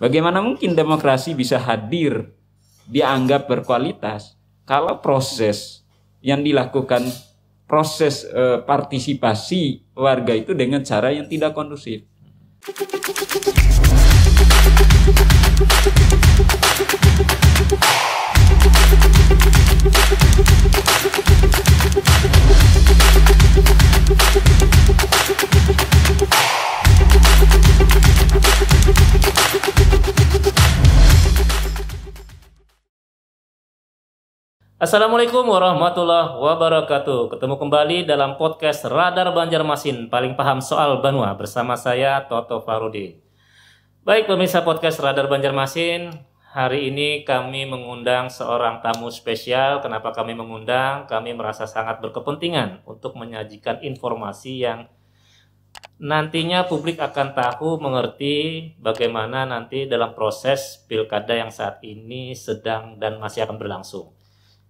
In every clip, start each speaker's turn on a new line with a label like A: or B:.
A: Bagaimana mungkin demokrasi bisa hadir dianggap berkualitas kalau proses yang dilakukan, proses partisipasi warga itu dengan cara yang tidak kondusif.
B: Assalamualaikum warahmatullahi wabarakatuh. Ketemu kembali dalam podcast Radar Banjarmasin, paling paham soal Banua, bersama saya Toto Farudin. Baik pemirsa podcast Radar Banjarmasin, hari ini kami mengundang seorang tamu spesial. Kenapa kami mengundang? Kami merasa sangat berkepentingan untuk menyajikan informasi yang nantinya publik akan tahu, mengerti bagaimana nanti dalam proses pilkada yang saat ini sedang dan masih akan berlangsung.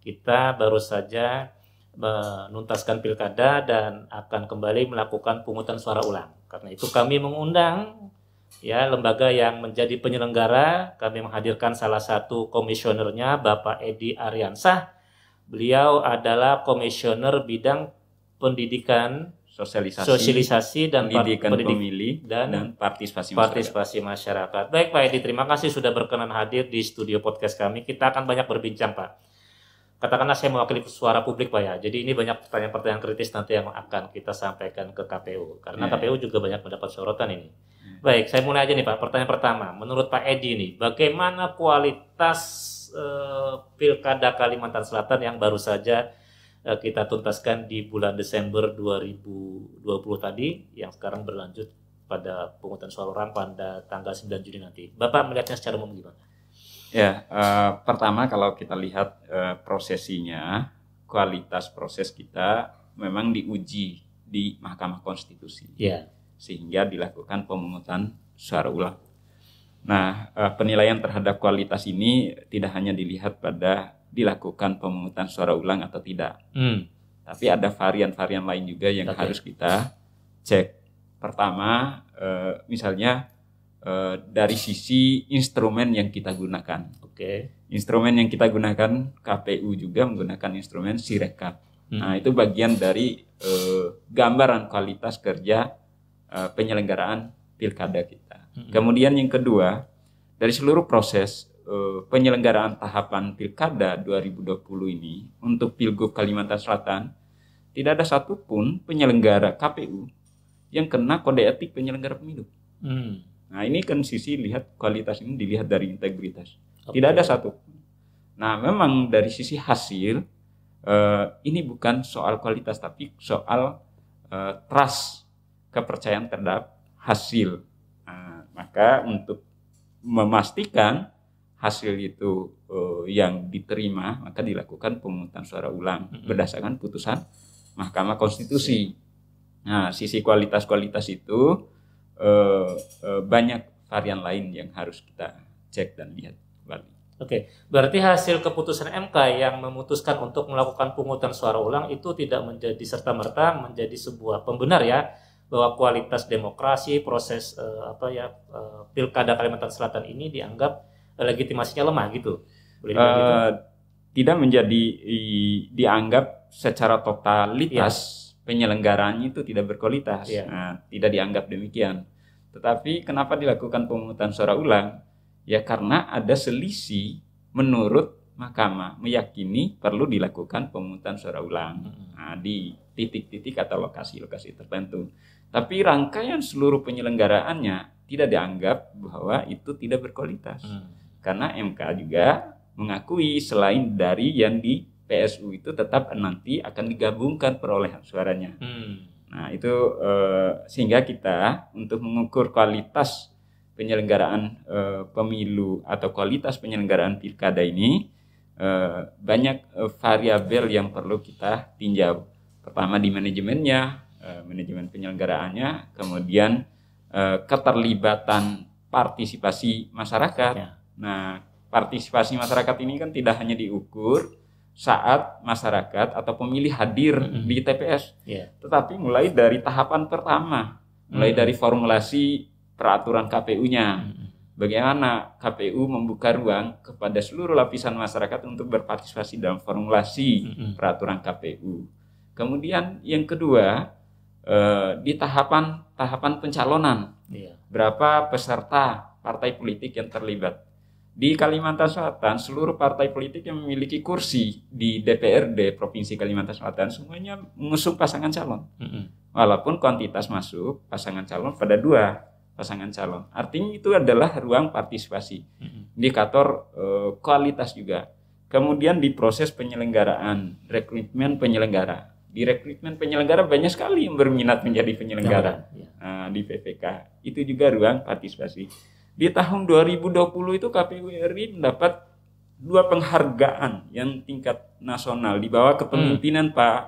B: Kita baru saja menuntaskan pilkada dan akan kembali melakukan pungutan suara ulang. Karena itu kami mengundang lembaga yang menjadi penyelenggara. Kami menghadirkan salah satu komisionernya, Bapak Edi Aryansah. Beliau adalah komisioner bidang pendidikan, sosialisasi dan
A: pendidikan pemilih dan partisipasi
B: masyarakat. Baik Pak Edi, terima kasih sudah berkenan hadir di studio podcast kami. Kita akan banyak berbincang Pak. Katakanlah saya mewakili suara publik Pak ya. Jadi ini banyak pertanyaan-pertanyaan kritis nanti yang akan kita sampaikan ke KPU. Karena KPU juga banyak mendapat sorotan ini. Baik, saya mulai aja nih Pak. Pertanyaan pertama, menurut Pak Edi nih, bagaimana kualitas pilkada Kalimantan Selatan yang baru saja kita tuntaskan di bulan Desember 2020 tadi, yang sekarang berlanjut pada pungutan suara ulang pada tanggal 9 Juni nanti. Bapak melihatnya secara umum gimana?
A: Ya, pertama kalau kita lihat prosesinya, kualitas proses kita memang diuji di Mahkamah Konstitusi, sehingga dilakukan pemungutan suara ulang. Nah, penilaian terhadap kualitas ini tidak hanya dilihat pada dilakukan pemungutan suara ulang atau tidak, tapi ada varian-varian lain juga yang harus kita cek. Pertama, misalnya dari sisi instrumen yang kita gunakan. Instrumen yang kita gunakan, KPU juga menggunakan instrumen Sirekap. Nah, itu bagian dari gambaran kualitas kerja penyelenggaraan pilkada kita. Kemudian yang kedua, dari seluruh proses penyelenggaraan tahapan pilkada 2020 ini untuk Pilgub Kalimantan Selatan, tidak ada satupun penyelenggara KPU yang kena kode etik penyelenggara pemilu. Nah, ini kan sisi lihat kualitas ini dilihat dari integritas. Tidak ada satu. Nah, memang dari sisi hasil ini bukan soal kualitas tapi soal trust, kepercayaan terhadap hasil. Nah, maka untuk memastikan hasil itu yang diterima, maka dilakukan pemungutan suara ulang berdasarkan putusan Mahkamah Konstitusi. Nah, sisi kualitas itu banyak varian lain yang harus kita cek dan lihat kembali.
B: Berarti hasil keputusan MK yang memutuskan untuk melakukan pungutan suara ulang itu tidak menjadi serta-merta menjadi sebuah pembenar ya bahwa kualitas demokrasi proses pilkada Kalimantan Selatan ini dianggap legitimasinya lemah gitu. Boleh gitu?
A: Tidak menjadi dianggap secara totalitas. Penyelenggaraannya itu tidak berkualitas. Nah, tidak dianggap demikian. Tetapi kenapa dilakukan pemungutan suara ulang? Ya karena ada selisih menurut Mahkamah meyakini perlu dilakukan pemungutan suara ulang di titik-titik atau lokasi-lokasi tertentu. Tapi rangkaian seluruh penyelenggaraannya tidak dianggap bahwa itu tidak berkualitas. Karena MK juga mengakui selain dari yang di PSU itu tetap nanti akan digabungkan perolehan suaranya. Nah, itu sehingga kita untuk mengukur kualitas penyelenggaraan pemilu atau kualitas penyelenggaraan pilkada ini banyak variabel yang perlu kita tinjau. Pertama di manajemennya, manajemen penyelenggaraannya, kemudian keterlibatan partisipasi masyarakat. Nah, partisipasi masyarakat ini kan tidak hanya diukur saat masyarakat atau pemilih hadir di TPS, tetapi mulai dari tahapan pertama, mulai dari formulasi peraturan KPU-nya, bagaimana KPU membuka ruang kepada seluruh lapisan masyarakat untuk berpartisipasi dalam formulasi peraturan KPU. Kemudian yang kedua, di tahapan pencalonan, berapa peserta partai politik yang terlibat. Di Kalimantan Selatan, seluruh partai politik yang memiliki kursi di DPRD Provinsi Kalimantan Selatan semuanya mengusung pasangan calon. Walaupun kuantitas masuk pasangan calon pada 2 pasangan calon. Artinya itu adalah ruang partisipasi. Indikator kualitas juga. Kemudian di proses penyelenggaraan, rekrutmen penyelenggara. Di rekrutmen penyelenggara banyak sekali yang berminat menjadi penyelenggara di PPK. Itu juga ruang partisipasi. Di tahun 2020 itu KPU RI mendapat 2 penghargaan yang tingkat nasional di bawah kepemimpinan Pak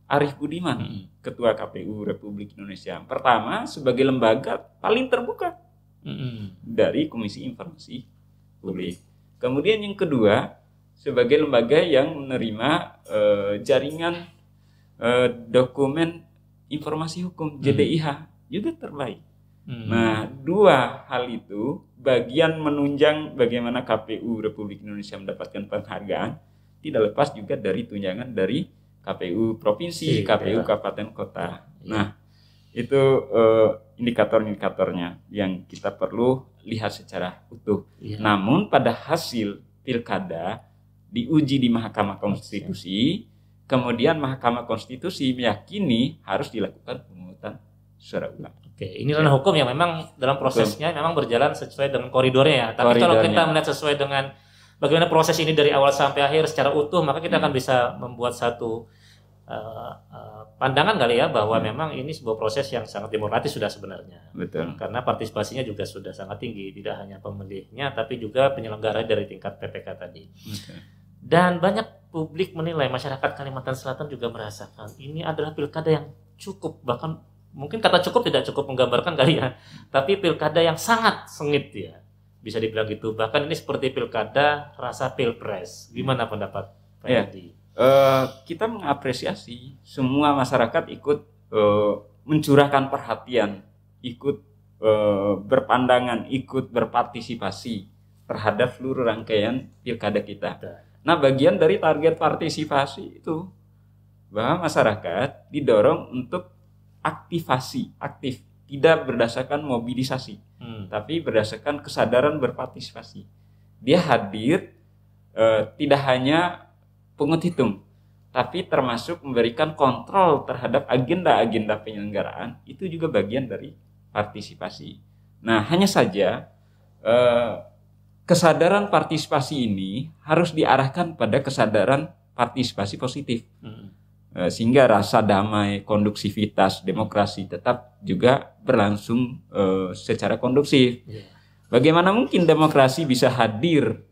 A: Arief Budiman, Ketua KPU Republik Indonesia. Pertama, sebagai lembaga paling terbuka dari Komisi Informasi Publik. Kemudian yang kedua, sebagai lembaga yang menerima jaringan dokumen informasi hukum JDIH juga terbaik. Nah, 2 hal itu bagian menunjang bagaimana KPU Republik Indonesia mendapatkan penghargaan, tidak lepas juga dari tunjangan dari KPU Provinsi, KPU Kabupaten Kota. Nah, itu indikator-indikatornya yang kita perlu lihat secara utuh. Namun pada hasil pilkada diuji di Mahkamah Konstitusi, kemudian Mahkamah Konstitusi meyakini harus dilakukan pemungutan suara ulang.
B: Oke, ini ranah hukum yang memang dalam prosesnya memang berjalan sesuai dengan koridornya ya. Tapi kalau kita melihat sesuai dengan bagaimana proses ini dari awal sampai akhir secara utuh, maka kita akan bisa membuat satu pandangan kali ya bahwa memang ini sebuah proses yang sangat demokratis sudah sebenarnya.
A: Betul.
B: Karena partisipasinya juga sudah sangat tinggi, tidak hanya pemilihnya tapi juga penyelenggara dari tingkat PPK tadi.
A: Betul.
B: Dan banyak publik menilai, masyarakat Kalimantan Selatan juga merasakan ini adalah pilkada yang cukup, bahkan mungkin kata cukup tidak cukup menggambarkan kali ya, tapi pilkada yang sangat sengit ya, bisa dibilang gitu. Bahkan ini seperti pilkada rasa pilpres. Gimana pendapat Pak Yadi?
A: Kita mengapresiasi semua masyarakat ikut mencurahkan perhatian, ikut berpandangan, ikut berpartisipasi terhadap seluruh rangkaian pilkada kita. Nah, bagian dari target partisipasi itu bahwa masyarakat didorong untuk aktif, tidak berdasarkan mobilisasi, tapi berdasarkan kesadaran berpartisipasi. Dia hadir tidak hanya pungut hitung, tapi termasuk memberikan kontrol terhadap agenda-agenda penyelenggaraan, itu juga bagian dari partisipasi. Nah, hanya saja kesadaran partisipasi ini harus diarahkan pada kesadaran partisipasi positif. Sehingga rasa damai, konduksivitas, demokrasi tetap juga berlangsung secara kondusif. Bagaimana mungkin demokrasi bisa hadir,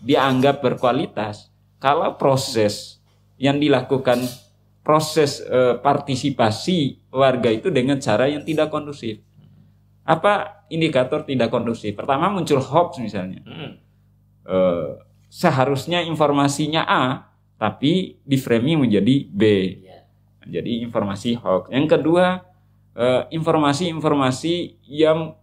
A: dianggap berkualitas, kalau proses yang dilakukan, proses partisipasi warga itu dengan cara yang tidak kondusif. Apa indikator tidak kondusif? Pertama, muncul hoax misalnya. Seharusnya informasinya A, tapi di framing menjadi B, jadi informasi hoax. Yang kedua, informasi-informasi yang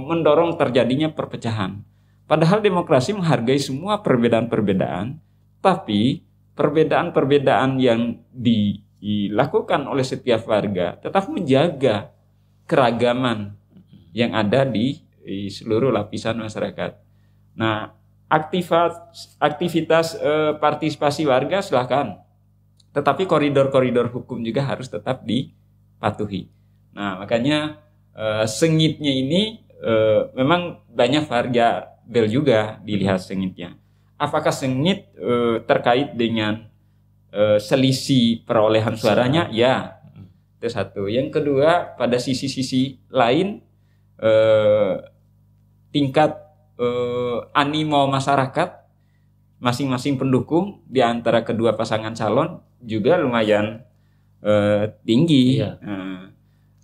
A: mendorong terjadinya perpecahan. Padahal demokrasi menghargai semua perbedaan-perbedaan, tapi perbedaan-perbedaan yang dilakukan oleh setiap warga tetap menjaga keragaman yang ada di seluruh lapisan masyarakat. Nah, aktivitas partisipasi warga silakan, tetapi koridor-koridor hukum juga harus tetap dipatuhi. Nah, makanya sengitnya ini memang banyak variabel juga dilihat sengitnya. Apakah sengit terkait dengan selisih perolehan suaranya? Ya, itu satu. Yang kedua, pada sisi-sisi lain tingkat animo masyarakat masing-masing pendukung di antara kedua pasangan calon juga lumayan tinggi.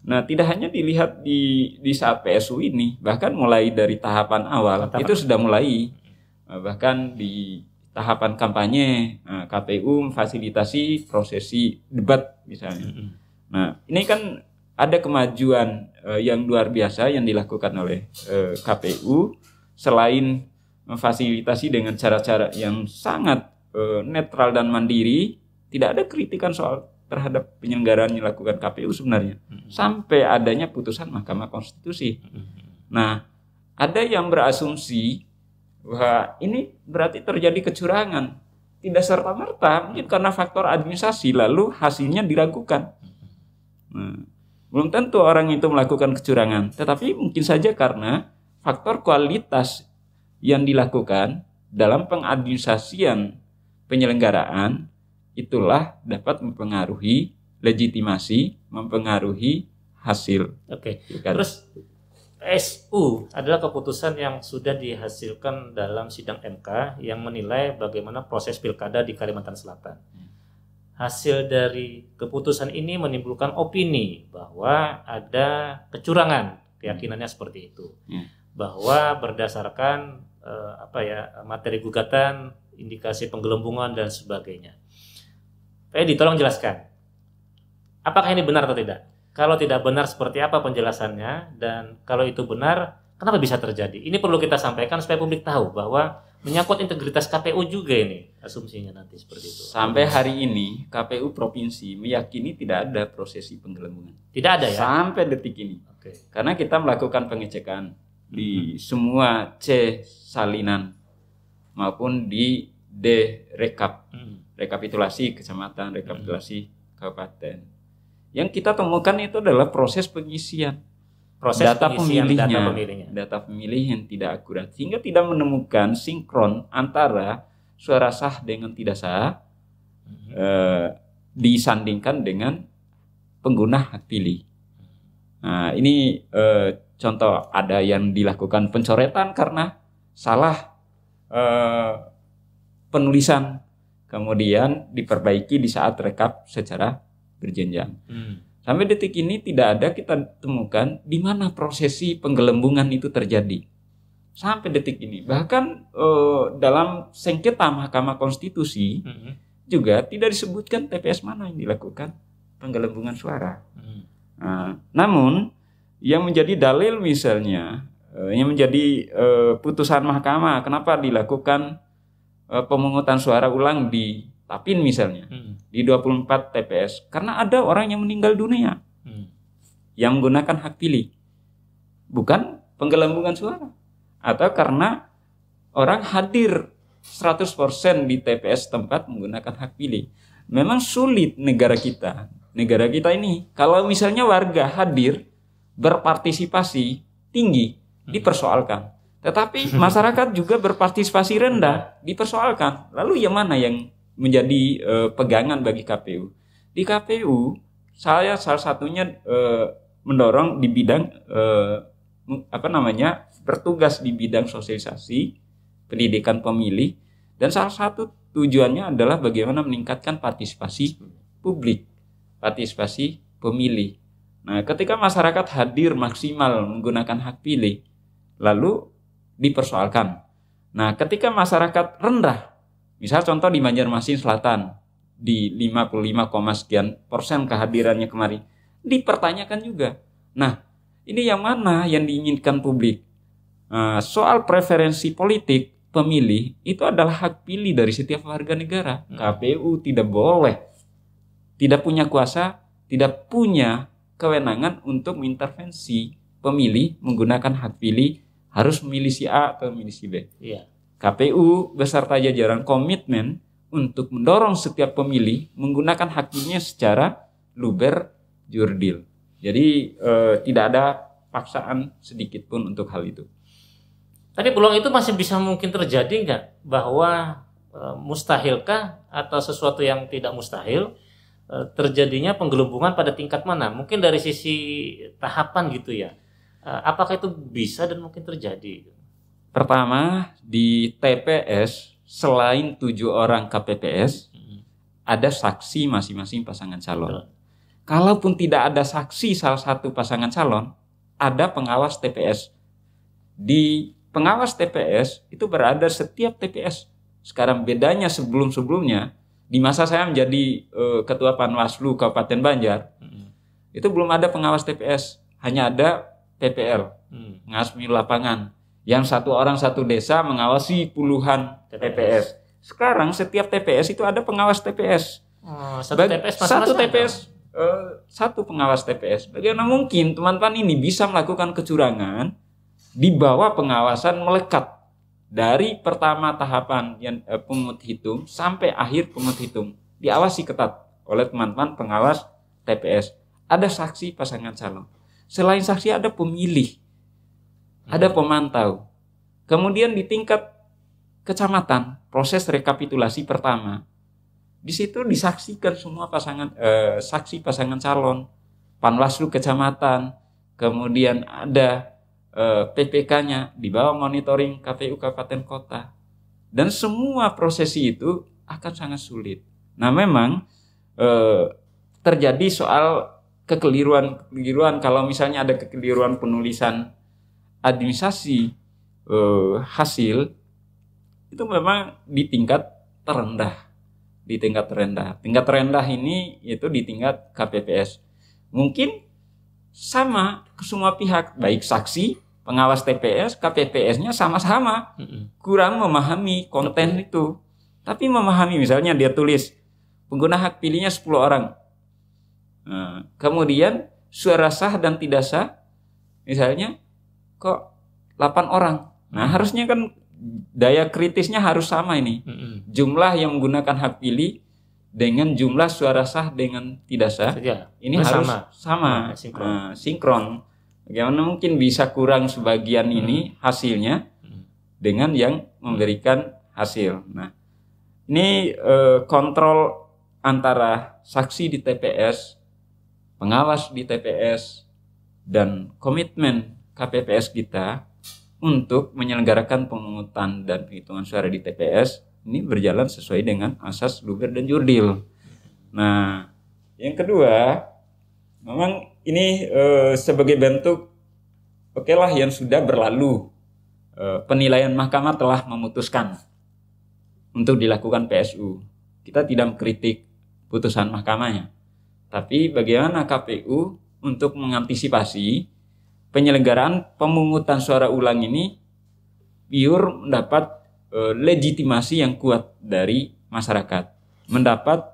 A: Nah, tidak hanya dilihat di saat PSU ini, bahkan mulai dari tahapan awal itu sudah mulai, bahkan di tahapan kampanye KPU memfasilitasi prosesi debat misalnya. Nah, ini kan ada kemajuan yang luar biasa yang dilakukan oleh KPU selain memfasilitasi dengan cara-cara yang sangat netral dan mandiri, tidak ada kritikan soal terhadap penyelenggaraan yang dilakukan KPU sebenarnya sampai adanya putusan Mahkamah Konstitusi. Nah, ada yang berasumsi bahwa ini berarti terjadi kecurangan. Tidak serta-merta, mungkin karena faktor administrasi lalu hasilnya diragukan. Nah, belum tentu orang itu melakukan kecurangan, tetapi mungkin saja karena faktor kualitas yang dilakukan dalam pengadministrasian penyelenggaraan itulah dapat mempengaruhi legitimasi, mempengaruhi hasil.
B: Oke. Terus PSU adalah keputusan yang sudah dihasilkan dalam sidang MK yang menilai bagaimana proses pilkada di Kalimantan Selatan. Hasil dari keputusan ini menimbulkan opini bahwa ada kecurangan, keyakinannya seperti itu. Bahwa berdasarkan materi gugatan, indikasi penggelembungan dan sebagainya. Tolong jelaskan. Apakah ini benar atau tidak? Kalau tidak benar seperti apa penjelasannya, dan kalau itu benar, kenapa bisa terjadi? Ini perlu kita sampaikan supaya publik tahu bahwa menyangkut integritas KPU juga ini asumsinya nanti seperti itu.
A: Sampai hari ini KPU provinsi meyakini tidak ada prosesi penggelembungan.
B: Tidak ada ya?
A: Sampai detik ini. Karena kita melakukan pengecekan di semua C salinan maupun di D rekapitulasi kecamatan, rekapitulasi kabupaten. Yang kita temukan itu adalah proses pengisian data pemilihnya, data pemilih yang tidak akurat, sehingga tidak menemukan sinkron antara suara sah dengan tidak sah disandingkan dengan pengguna hak pilih. Nah, ini contoh, ada yang dilakukan pencoretan karena salah penulisan, kemudian diperbaiki di saat rekap secara berjenjang. Sampai detik ini tidak ada kita temukan di mana prosesi penggelembungan itu terjadi. Sampai detik ini. Bahkan dalam sengketa Mahkamah Konstitusi juga tidak disebutkan TPS mana yang dilakukan penggelembungan suara. Namun yang menjadi dalil misalnya, yang menjadi putusan mahkamah kenapa dilakukan pemungutan suara ulang di Tapin misalnya, di 24 TPS, karena ada orang yang meninggal dunia yang menggunakan hak pilih, bukan penggelembungan suara, atau karena orang hadir 100% di TPS tempat menggunakan hak pilih. Memang sulit negara kita ini, kalau misalnya warga hadir berpartisipasi tinggi dipersoalkan, tetapi masyarakat juga berpartisipasi rendah dipersoalkan. Lalu yang mana yang menjadi pegangan bagi KPU? Di KPU saya salah satunya mendorong di bidang bertugas di bidang sosialisasi pendidikan pemilih, dan salah satu tujuannya adalah bagaimana meningkatkan partisipasi publik, partisipasi pemilih. Nah, ketika masyarakat hadir maksimal menggunakan hak pilih, lalu dipersoalkan. Nah, ketika masyarakat rendah, misal contoh di Banjarmasin Selatan, di 55, sekian persen kehadirannya kemarin, dipertanyakan juga. Nah, ini yang mana yang diinginkan publik? Soal preferensi politik pemilih itu adalah hak pilih dari setiap warga negara. KPU tidak boleh, tidak punya kuasa, tidak punya kewenangan untuk mengintervensi pemilih menggunakan hak pilih, harus memilih si A atau memilih si B. KPU beserta jajaran komitmen untuk mendorong setiap pemilih menggunakan hak pilihnya secara luber jurdil. Jadi tidak ada paksaan sedikit pun untuk hal itu.
B: Tapi peluang itu masih bisa mungkin terjadi nggak? Bahwa mustahilkah atau sesuatu yang tidak mustahil terjadinya penggelembungan pada tingkat mana? Mungkin dari sisi tahapan gitu ya. Apakah itu bisa dan mungkin terjadi?
A: Pertama, di TPS selain 7 orang KPPS, ada saksi masing-masing pasangan calon. Kalaupun tidak ada saksi salah satu pasangan calon, ada pengawas TPS. Di pengawas TPS itu berada setiap TPS. Sekarang bedanya sebelum-sebelumnya, di masa saya menjadi Ketua Panwaslu Kabupaten Banjar, itu belum ada pengawas TPS, hanya ada PPL, pengawas pemilu lapangan, yang satu orang satu desa mengawasi puluhan TPS. Sekarang setiap TPS itu ada pengawas TPS. Satu pengawas TPS. Bagaimana mungkin teman-teman ini bisa melakukan kecurangan di bawah pengawasan melekat dari pertama tahapan yang pemungut hitung sampai akhir pemungut hitung, diawasi ketat oleh teman-teman pengawas TPS. Ada saksi pasangan calon. Selain saksi ada pemilih, ada pemantau. Kemudian di tingkat kecamatan, proses rekapitulasi pertama, di situ disaksikan semua saksi pasangan calon, Panwaslu kecamatan, kemudian ada PPK-nya di bawah monitoring KPU Kabupaten Kota, dan semua prosesi itu akan sangat sulit. Nah, memang terjadi soal kekeliruan kalau misalnya ada kekeliruan penulisan administrasi hasil, itu memang di tingkat terendah. Tingkat terendah ini itu di tingkat KPPS. Mungkin sama ke semua pihak, baik saksi, pengawas TPS, KPPS-nya sama-sama kurang memahami konten itu. Tapi memahami, misalnya dia tulis pengguna hak pilihnya 10 orang. Nah, kemudian suara sah dan tidak sah misalnya kok 8 orang. Nah, harusnya kan daya kritisnya harus sama ini. Jumlah yang menggunakan hak pilih dengan jumlah suara sah dengan tidak sah. Ini harus sama. Sinkron. Bagaimana mungkin bisa kurang sebagian ini hasilnya dengan yang memberikan hasil. Nah, ini kontrol antara saksi di TPS, pengawas di TPS, dan komitmen KPPS kita untuk menyelenggarakan pemungutan dan penghitungan suara di TPS ini berjalan sesuai dengan asas luber dan jurdil. Nah, yang kedua, memang ini sebagai bentuk lah yang sudah berlalu, penilaian mahkamah telah memutuskan untuk dilakukan PSU. Kita tidak mengkritik putusan mahkamahnya, tapi bagaimana KPU untuk mengantisipasi penyelenggaraan pemungutan suara ulang ini pure mendapat legitimasi yang kuat dari masyarakat, mendapat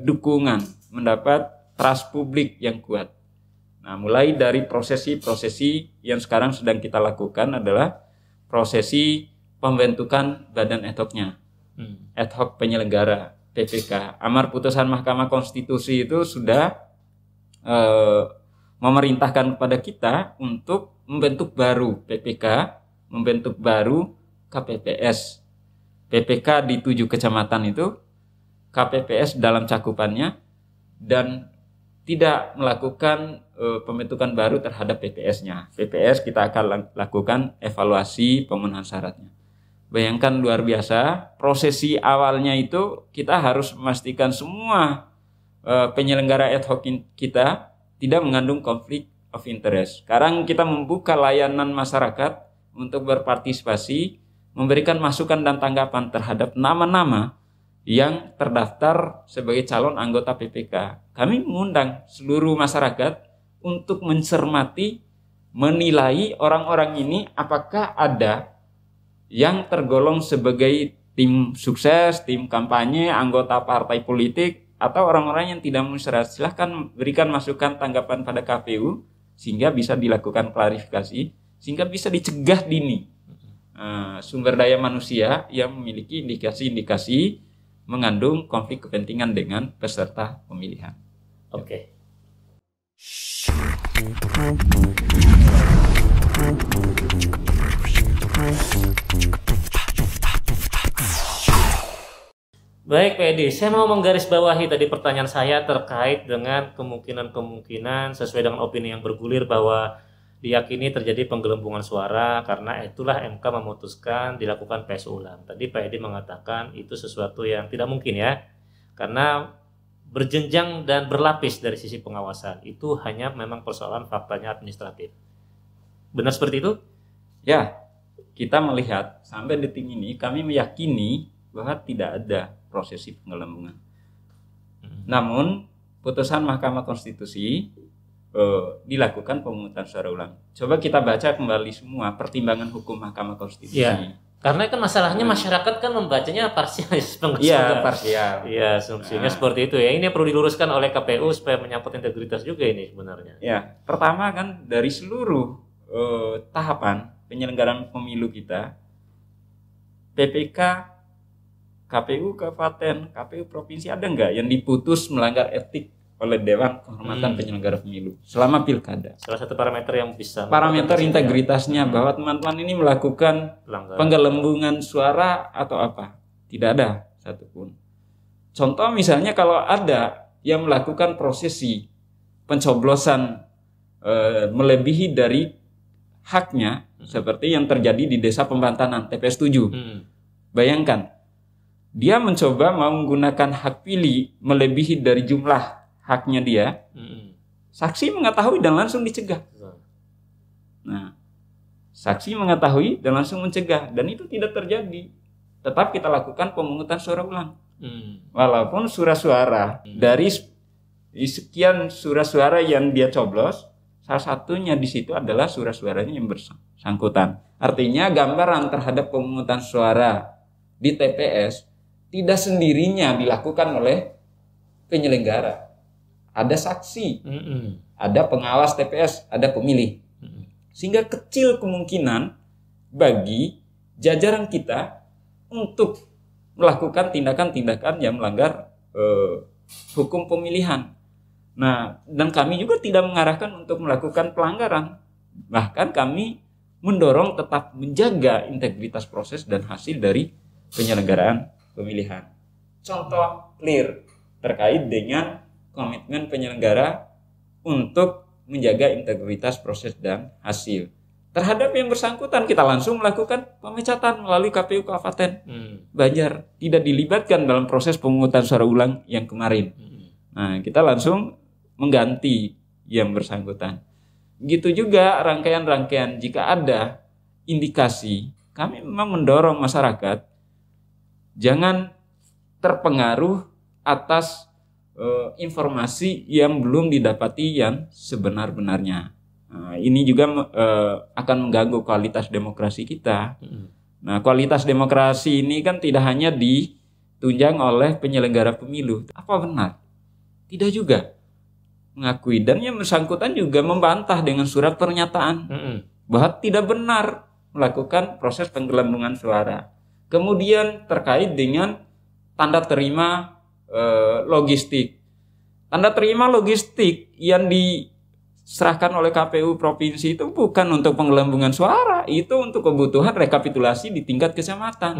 A: dukungan, mendapat trust publik yang kuat. Nah, mulai dari prosesi yang sekarang sedang kita lakukan adalah prosesi pembentukan badan ad hoc-nya, ad hoc penyelenggara PPK. Amar putusan Mahkamah Konstitusi itu sudah memerintahkan kepada kita untuk membentuk baru PPK, membentuk baru KPPS. PPK di 7 kecamatan itu, KPPS dalam cakupannya, dan tidak melakukan pembentukan baru terhadap PPS-nya. PPS kita akan lakukan evaluasi pemenuhan syaratnya. Bayangkan luar biasa, prosesi awalnya itu kita harus memastikan semua penyelenggara ad hoc kita tidak mengandung konflik of interest. Sekarang kita membuka layanan masyarakat untuk berpartisipasi, memberikan masukan dan tanggapan terhadap nama-nama yang terdaftar sebagai calon anggota PPK. Kami mengundang seluruh masyarakat untuk mencermati, menilai orang-orang ini apakah ada yang tergolong sebagai tim sukses, tim kampanye, anggota partai politik, atau orang-orang yang tidak memenuhi syarat. Silahkan berikan masukan tanggapan pada KPU sehingga bisa dilakukan klarifikasi, sehingga bisa dicegah dini sumber daya manusia yang memiliki indikasi-indikasi mengandung konflik kepentingan dengan peserta pemilihan.
B: Oke. Baik Pak Edi, saya mau menggarisbawahi tadi pertanyaan saya terkait dengan kemungkinan-kemungkinan sesuai dengan opini yang bergulir bahwa diyakini terjadi penggelembungan suara karena itulah MK memutuskan dilakukan PSU ulang. Tadi Pak Edi mengatakan itu sesuatu yang tidak mungkin ya, karena berjenjang dan berlapis dari sisi pengawasan. Itu hanya memang persoalan faktanya administratif. Benar seperti itu?
A: Ya, kita melihat sampai detik ini kami meyakini bahwa tidak ada prosesi penggelembungan. Namun putusan Mahkamah Konstitusi dilakukan pemungutan suara ulang. Coba kita baca kembali semua pertimbangan hukum Mahkamah Konstitusi.
B: Ya. Karena kan masalahnya masyarakat kan membacanya parsial.
A: Iya, parsial.
B: Iya, asumsinya seperti itu ya. Ini perlu diluruskan oleh KPU supaya menyangkut integritas juga ini sebenarnya.
A: Ya, pertama kan dari seluruh tahapan penyelenggaraan pemilu kita, PPK, KPU Kabupaten, KPU Provinsi ada nggak yang diputus melanggar etik oleh Dewan Kehormatan Penyelenggara Pemilu selama pilkada?
B: Salah satu parameter yang bisa
A: parameter integritasnya bahwa teman-teman ini melakukan penggelembungan suara atau apa? Tidak ada satupun. Contoh misalnya kalau ada yang melakukan prosesi pencoblosan melebihi dari haknya seperti yang terjadi di Desa Pembantanan TPS 7. Bayangkan, dia mencoba mau menggunakan hak pilih melebihi dari jumlah haknya dia, saksi mengetahui dan langsung dicegah. Nah, saksi mengetahui dan langsung mencegah, dan itu tidak terjadi. Tetap kita lakukan pemungutan suara ulang. Walaupun surat-suara dari sekian surat suara yang dia coblos, salah satunya di situ adalah surat suaranya yang bersangkutan. Artinya gambaran terhadap pemungutan suara di TPS tidak sendirinya dilakukan oleh penyelenggara. Ada saksi, ada pengawas TPS, ada pemilih. Sehingga kecil kemungkinan bagi jajaran kita untuk melakukan tindakan-tindakan yang melanggar hukum pemilihan. Nah, dan kami juga tidak mengarahkan untuk melakukan pelanggaran. Bahkan kami mendorong tetap menjaga integritas proses dan hasil dari penyelenggaraan pemilihan. Contoh clear terkait dengan komitmen penyelenggara untuk menjaga integritas proses dan hasil. Terhadap yang bersangkutan kita langsung melakukan pemecatan melalui KPU Kabupaten Banjar, tidak dilibatkan dalam proses pemungutan suara ulang yang kemarin. Nah, kita langsung mengganti yang bersangkutan. Begitu juga rangkaian-rangkaian jika ada indikasi, kami memang mendorong masyarakat jangan terpengaruh atas informasi yang belum didapati yang sebenar-benarnya. Nah, ini juga akan mengganggu kualitas demokrasi kita. Nah, kualitas demokrasi ini kan tidak hanya ditunjang oleh penyelenggara pemilu. Apa benar? Tidak juga mengakui, dan yang bersangkutan juga membantah dengan surat pernyataan bahwa tidak benar melakukan proses penggelembungan suara. Kemudian terkait dengan tanda terima logistik. Tanda terima logistik yang diserahkan oleh KPU provinsi itu bukan untuk penggelembungan suara, itu untuk kebutuhan rekapitulasi di tingkat kecamatan.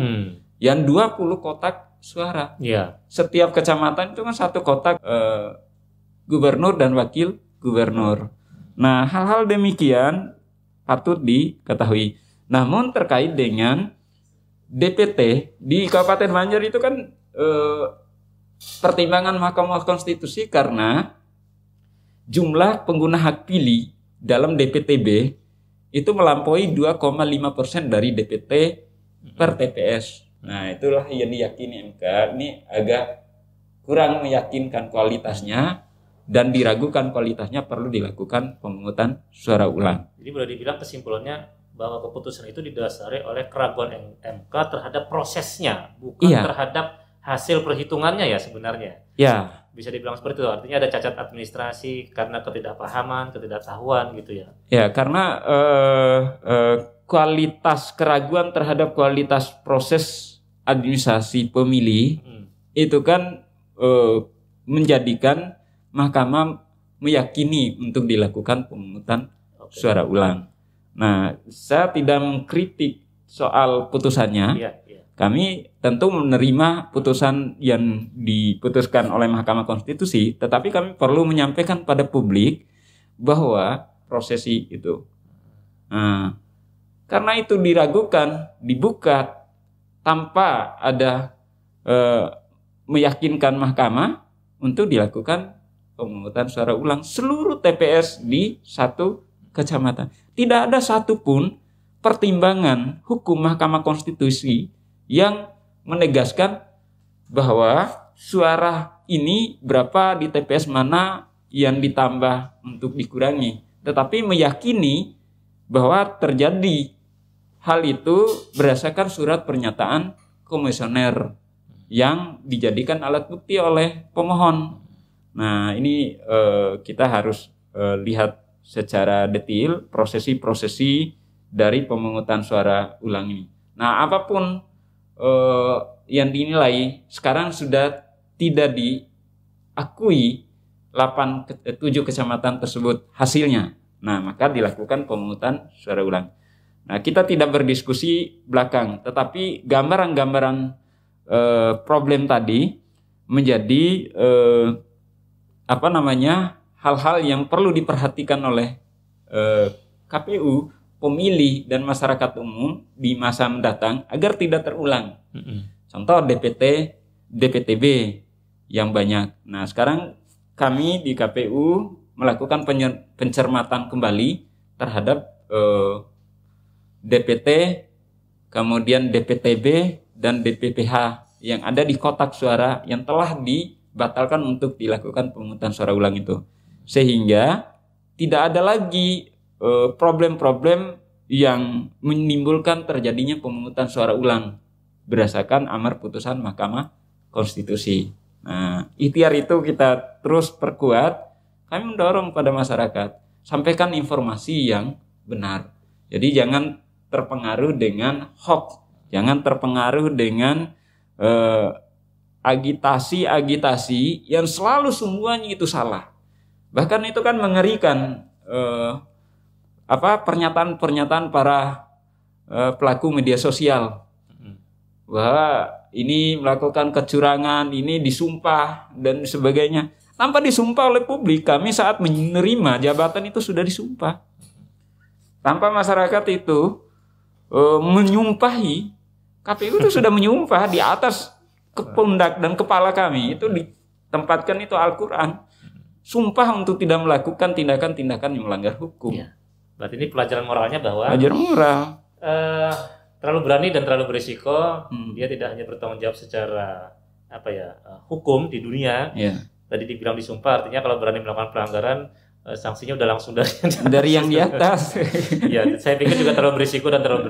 A: Yang 20 kotak suara. Setiap kecamatan itu kan satu kotak gubernur dan wakil gubernur. Nah, hal-hal demikian patut diketahui. Namun terkait dengan DPT di Kabupaten Banjar itu kan pertimbangan Mahkamah Konstitusi karena jumlah pengguna hak pilih dalam DPTB itu melampaui 2,5% dari DPT per TPS. Nah, itulah yang diyakini MK. Ini agak kurang meyakinkan kualitasnya dan diragukan kualitasnya, perlu dilakukan pemungutan suara ulang.
B: Jadi boleh dibilang kesimpulannya bahwa keputusan itu didasari oleh keraguan MK terhadap prosesnya, bukan terhadap hasil perhitungannya ya sebenarnya. Bisa dibilang seperti itu. Artinya ada cacat administrasi karena ketidakpahaman, ketidaktahuan gitu ya.
A: Ya, karena kualitas keraguan terhadap kualitas proses administrasi pemilih itu kan menjadikan Mahkamah meyakini untuk dilakukan pemungutan suara ulang. Nah, saya tidak mengkritik soal putusannya. Kami tentu menerima putusan yang diputuskan oleh Mahkamah Konstitusi, tetapi kami perlu menyampaikan pada publik bahwa prosesi itu. Nah, karena itu diragukan, dibuka tanpa ada meyakinkan Mahkamah untuk dilakukan pemungutan suara ulang seluruh TPS di satu kecamatan. Tidak ada satupun pertimbangan hukum Mahkamah Konstitusi yang menegaskan bahwa suara ini berapa di TPS mana yang ditambah untuk dikurangi, tetapi meyakini bahwa terjadi hal itu berdasarkan surat pernyataan komisioner yang dijadikan alat bukti oleh pemohon. Nah, ini kita harus lihat secara detail prosesi dari pemungutan suara ulang ini. Nah, apapun yang dinilai sekarang sudah tidak diakui 7 kecamatan tersebut hasilnya. Nah, maka dilakukan pemungutan suara ulang. Nah, kita tidak berdiskusi belakang, tetapi gambaran-gambaran problem tadi menjadi hal-hal yang perlu diperhatikan oleh KPU, pemilih dan masyarakat umum di masa mendatang agar tidak terulang. Contoh DPTB yang banyak. Nah, sekarang kami di KPU melakukan pencermatan kembali terhadap DPT, kemudian DPTB dan DPPH yang ada di kotak suara yang telah dibatalkan untuk dilakukan pemungutan suara ulang itu. Sehingga tidak ada lagi problem-problem yang menimbulkan terjadinya pemungutan suara ulang berdasarkan amar putusan Mahkamah Konstitusi. Nah, ikhtiar itu kita terus perkuat. Kami mendorong pada masyarakat, sampaikan informasi yang benar. Jadi jangan terpengaruh dengan hoax, jangan terpengaruh dengan agitasi yang selalu semuanya itu salah. Bahkan itu kan mengerikan pernyataan-pernyataan para pelaku media sosial bahwa ini melakukan kecurangan, ini disumpah dan sebagainya. Tanpa disumpah oleh publik, kami saat menerima jabatan itu sudah disumpah. Tanpa masyarakat itu menyumpahi, KPU itu sudah menyumpah di atas pundak dan kepala kami, itu ditempatkan itu Al-Quran. Sumpah untuk tidak melakukan tindakan-tindakan yang melanggar hukum. Ya.
B: Berarti ini pelajaran moralnya bahwa
A: pelajaran moral.
B: Terlalu berani dan terlalu berisiko, dia tidak hanya bertanggung jawab secara hukum di dunia.
A: Ya.
B: Tadi dibilang disumpah, artinya kalau berani melakukan pelanggaran, sanksinya udah langsung
A: dari yang di atas.
B: Ya, saya pikir juga terlalu berisiko dan terlalu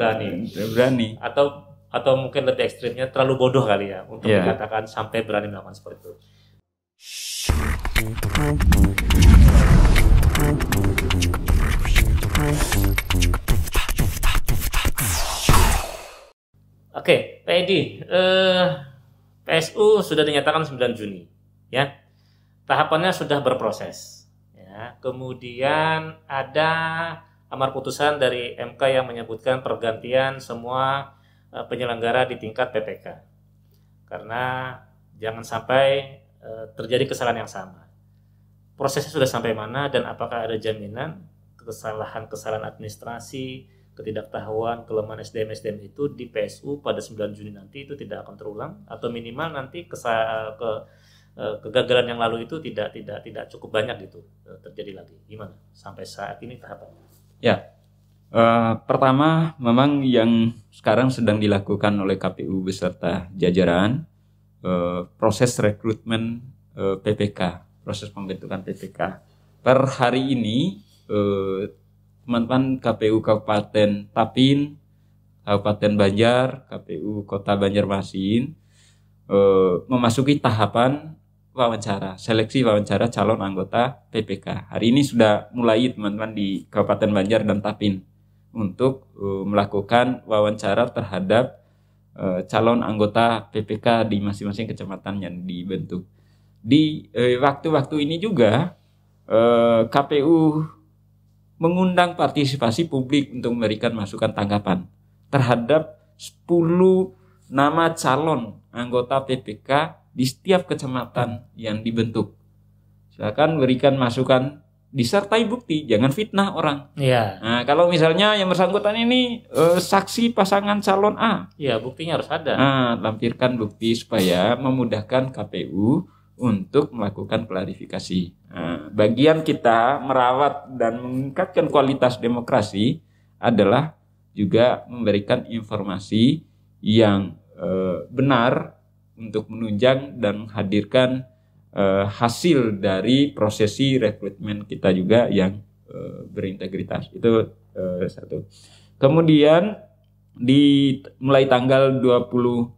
A: berani.
B: Atau mungkin lebih ekstrimnya terlalu bodoh kali ya untuk dikatakan sampai berani melakukan seperti itu. Oke, Pak Edi, PSU sudah dinyatakan 9 Juni, ya. Tahapannya sudah berproses. Ya. Kemudian ada amar putusan dari MK yang menyebutkan pergantian semua penyelenggara di tingkat PPK. Karena jangan sampai terjadi kesalahan yang sama. Prosesnya sudah sampai mana dan apakah ada jaminan kesalahan administrasi, ketidaktahuan, kelemahan SDM itu di PSU pada 9 Juni nanti itu tidak akan terulang, atau minimal nanti kegagalan yang lalu itu tidak cukup banyak gitu terjadi lagi. Gimana sampai saat ini tahapannya?
A: Ya, pertama memang yang sekarang sedang dilakukan oleh KPU beserta jajaran proses rekrutmen PPK, proses pembentukan PPK. Per hari ini teman-teman KPU Kabupaten Tapin, Kabupaten Banjar, KPU Kota Banjarmasin memasuki tahapan seleksi wawancara calon anggota PPK. Hari ini sudah mulai teman-teman di Kabupaten Banjar dan Tapin untuk melakukan wawancara terhadap calon anggota PPK di masing-masing kecamatan yang dibentuk. Di waktu-waktu ini juga KPU mengundang partisipasi publik untuk memberikan masukan tanggapan terhadap 10 nama calon anggota PPK di setiap kecamatan yang dibentuk. Silakan berikan masukan disertai bukti, jangan fitnah orang.
B: Iya.
A: Nah, kalau misalnya yang bersangkutan ini saksi pasangan calon A,
B: iya, buktinya harus ada.
A: Nah, lampirkan bukti supaya memudahkan KPU untuk melakukan klarifikasi. Nah, bagian kita merawat dan meningkatkan kualitas demokrasi adalah juga memberikan informasi yang benar untuk menunjang dan menghadirkan hasil dari prosesi rekrutmen kita juga yang berintegritas. Itu satu. Kemudian mulai tanggal 21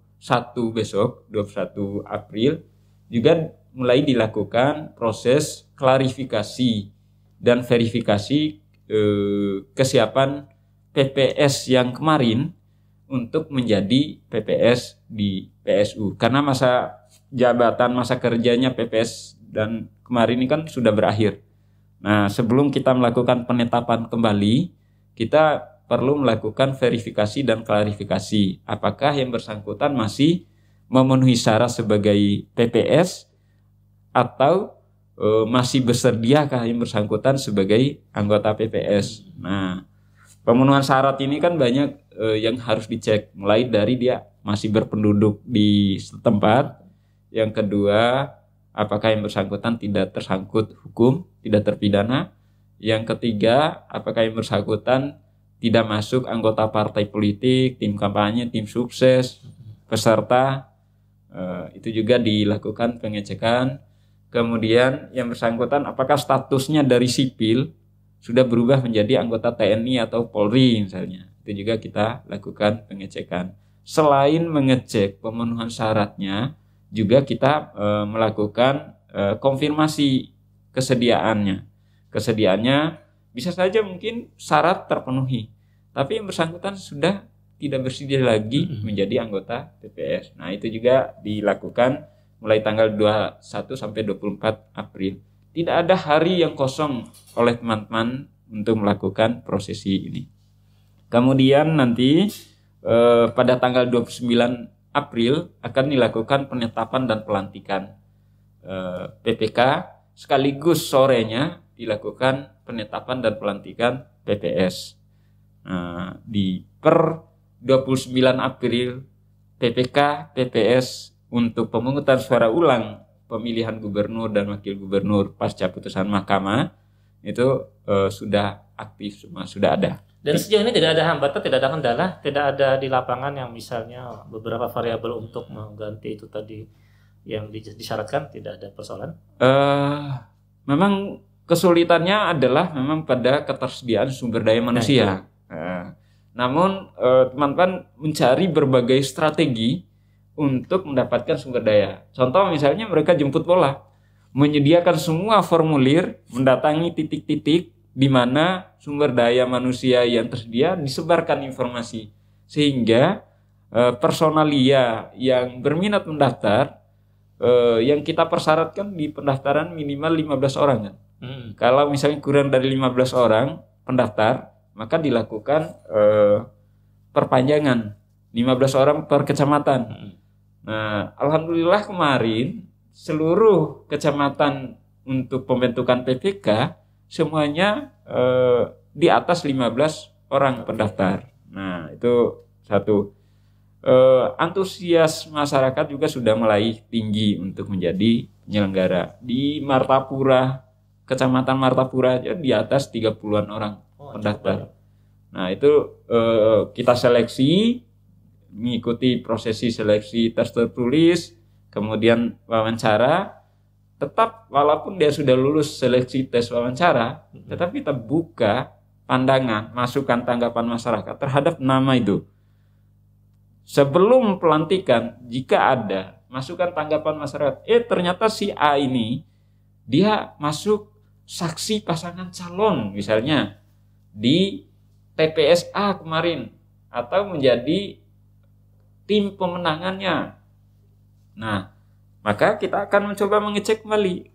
A: besok, 21 April juga mulai dilakukan proses klarifikasi dan verifikasi kesiapan PPS yang kemarin untuk menjadi PPS di PSU. Karena masa kerjanya PPS dan kemarin ini kan sudah berakhir. Nah, sebelum kita melakukan penetapan kembali, kita perlu melakukan verifikasi dan klarifikasi. Apakah yang bersangkutan masih memenuhi syarat sebagai PPS atau masih bersediakah yang bersangkutan sebagai anggota PPS. Nah, pemenuhan syarat ini kan banyak yang harus dicek, mulai dari dia masih berpenduduk di setempat. Yang kedua, apakah yang bersangkutan tidak tersangkut hukum, tidak terpidana. Yang ketiga, apakah yang bersangkutan tidak masuk anggota partai politik, tim kampanye, tim sukses, peserta. Itu juga dilakukan pengecekan. Kemudian yang bersangkutan apakah statusnya dari sipil sudah berubah menjadi anggota TNI atau Polri misalnya. Itu juga kita lakukan pengecekan. Selain mengecek pemenuhan syaratnya, juga kita melakukan konfirmasi kesediaannya. Kesediaannya bisa saja mungkin syarat terpenuhi, tapi yang bersangkutan sudah tidak bersedia lagi menjadi anggota PPS. Nah, itu juga dilakukan mulai tanggal 21 sampai 24 April. Tidak ada hari yang kosong oleh teman-teman untuk melakukan prosesi ini. Kemudian nanti pada tanggal 29 April akan dilakukan penetapan dan pelantikan PPK, sekaligus sorenya dilakukan penetapan dan pelantikan PPS. Di per 29 April PPK PPS untuk pemungutan suara ulang pemilihan gubernur dan wakil gubernur pasca putusan mahkamah itu sudah aktif semua, sudah ada.
B: Dan sejauh ini tidak ada hambatan, tidak ada kendala, tidak ada di lapangan yang misalnya beberapa variabel untuk mengganti itu tadi yang disyaratkan, tidak ada persoalan?
A: Memang kesulitannya adalah memang pada ketersediaan sumber daya manusia. Namun teman-teman mencari berbagai strategi untuk mendapatkan sumber daya. Contoh misalnya mereka jemput bola, menyediakan semua formulir, mendatangi titik-titik di mana sumber daya manusia yang tersedia, disebarkan informasi. Sehingga personalia yang berminat mendaftar, yang kita persyaratkan di pendaftaran minimal 15 orang kan. Kalau misalnya kurang dari 15 orang pendaftar, maka dilakukan perpanjangan 15 orang per kecamatan. Nah, alhamdulillah kemarin seluruh kecamatan untuk pembentukan PPK semuanya di atas 15 orang pendaftar. Nah, itu satu. Antusias masyarakat juga sudah mulai tinggi untuk menjadi penyelenggara. Di Martapura, Kecamatan Martapura aja di atas 30-an orang pendaftar. Nah, itu kita seleksi, mengikuti prosesi seleksi tertulis, kemudian wawancara. Tetap walaupun dia sudah lulus seleksi tes wawancara, tetapi kita buka pandangan, masukan, tanggapan masyarakat terhadap nama itu. Sebelum pelantikan, jika ada masukan tanggapan masyarakat, ternyata si A ini dia masuk saksi pasangan calon misalnya di TPS A kemarin, atau menjadi tim pemenangannya. Nah, maka kita akan mencoba mengecek kembali.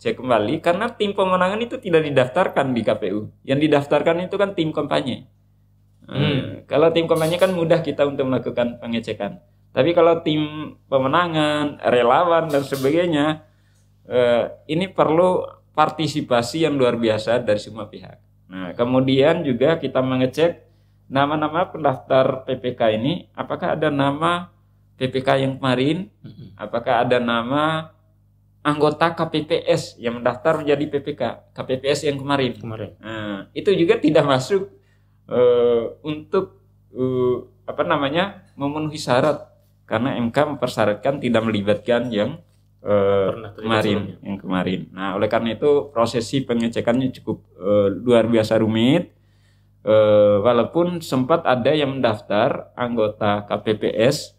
A: Cek kembali karena tim pemenangan itu tidak didaftarkan di KPU. Yang didaftarkan itu kan tim kampanye. Kalau tim kampanye kan mudah kita untuk melakukan pengecekan. Tapi kalau tim pemenangan, relawan dan sebagainya, ini perlu partisipasi yang luar biasa dari semua pihak. Nah, kemudian juga kita mengecek nama-nama pendaftar PPK ini, apakah ada nama PPK yang kemarin, apakah ada nama anggota KPPS yang mendaftar menjadi PPK, KPPS yang kemarin. Nah, itu juga tidak masuk untuk memenuhi syarat, karena MK mempersyaratkan tidak melibatkan yang kemarin. Nah, oleh karena itu prosesi pengecekannya cukup luar biasa rumit. Walaupun sempat ada yang mendaftar anggota KPPS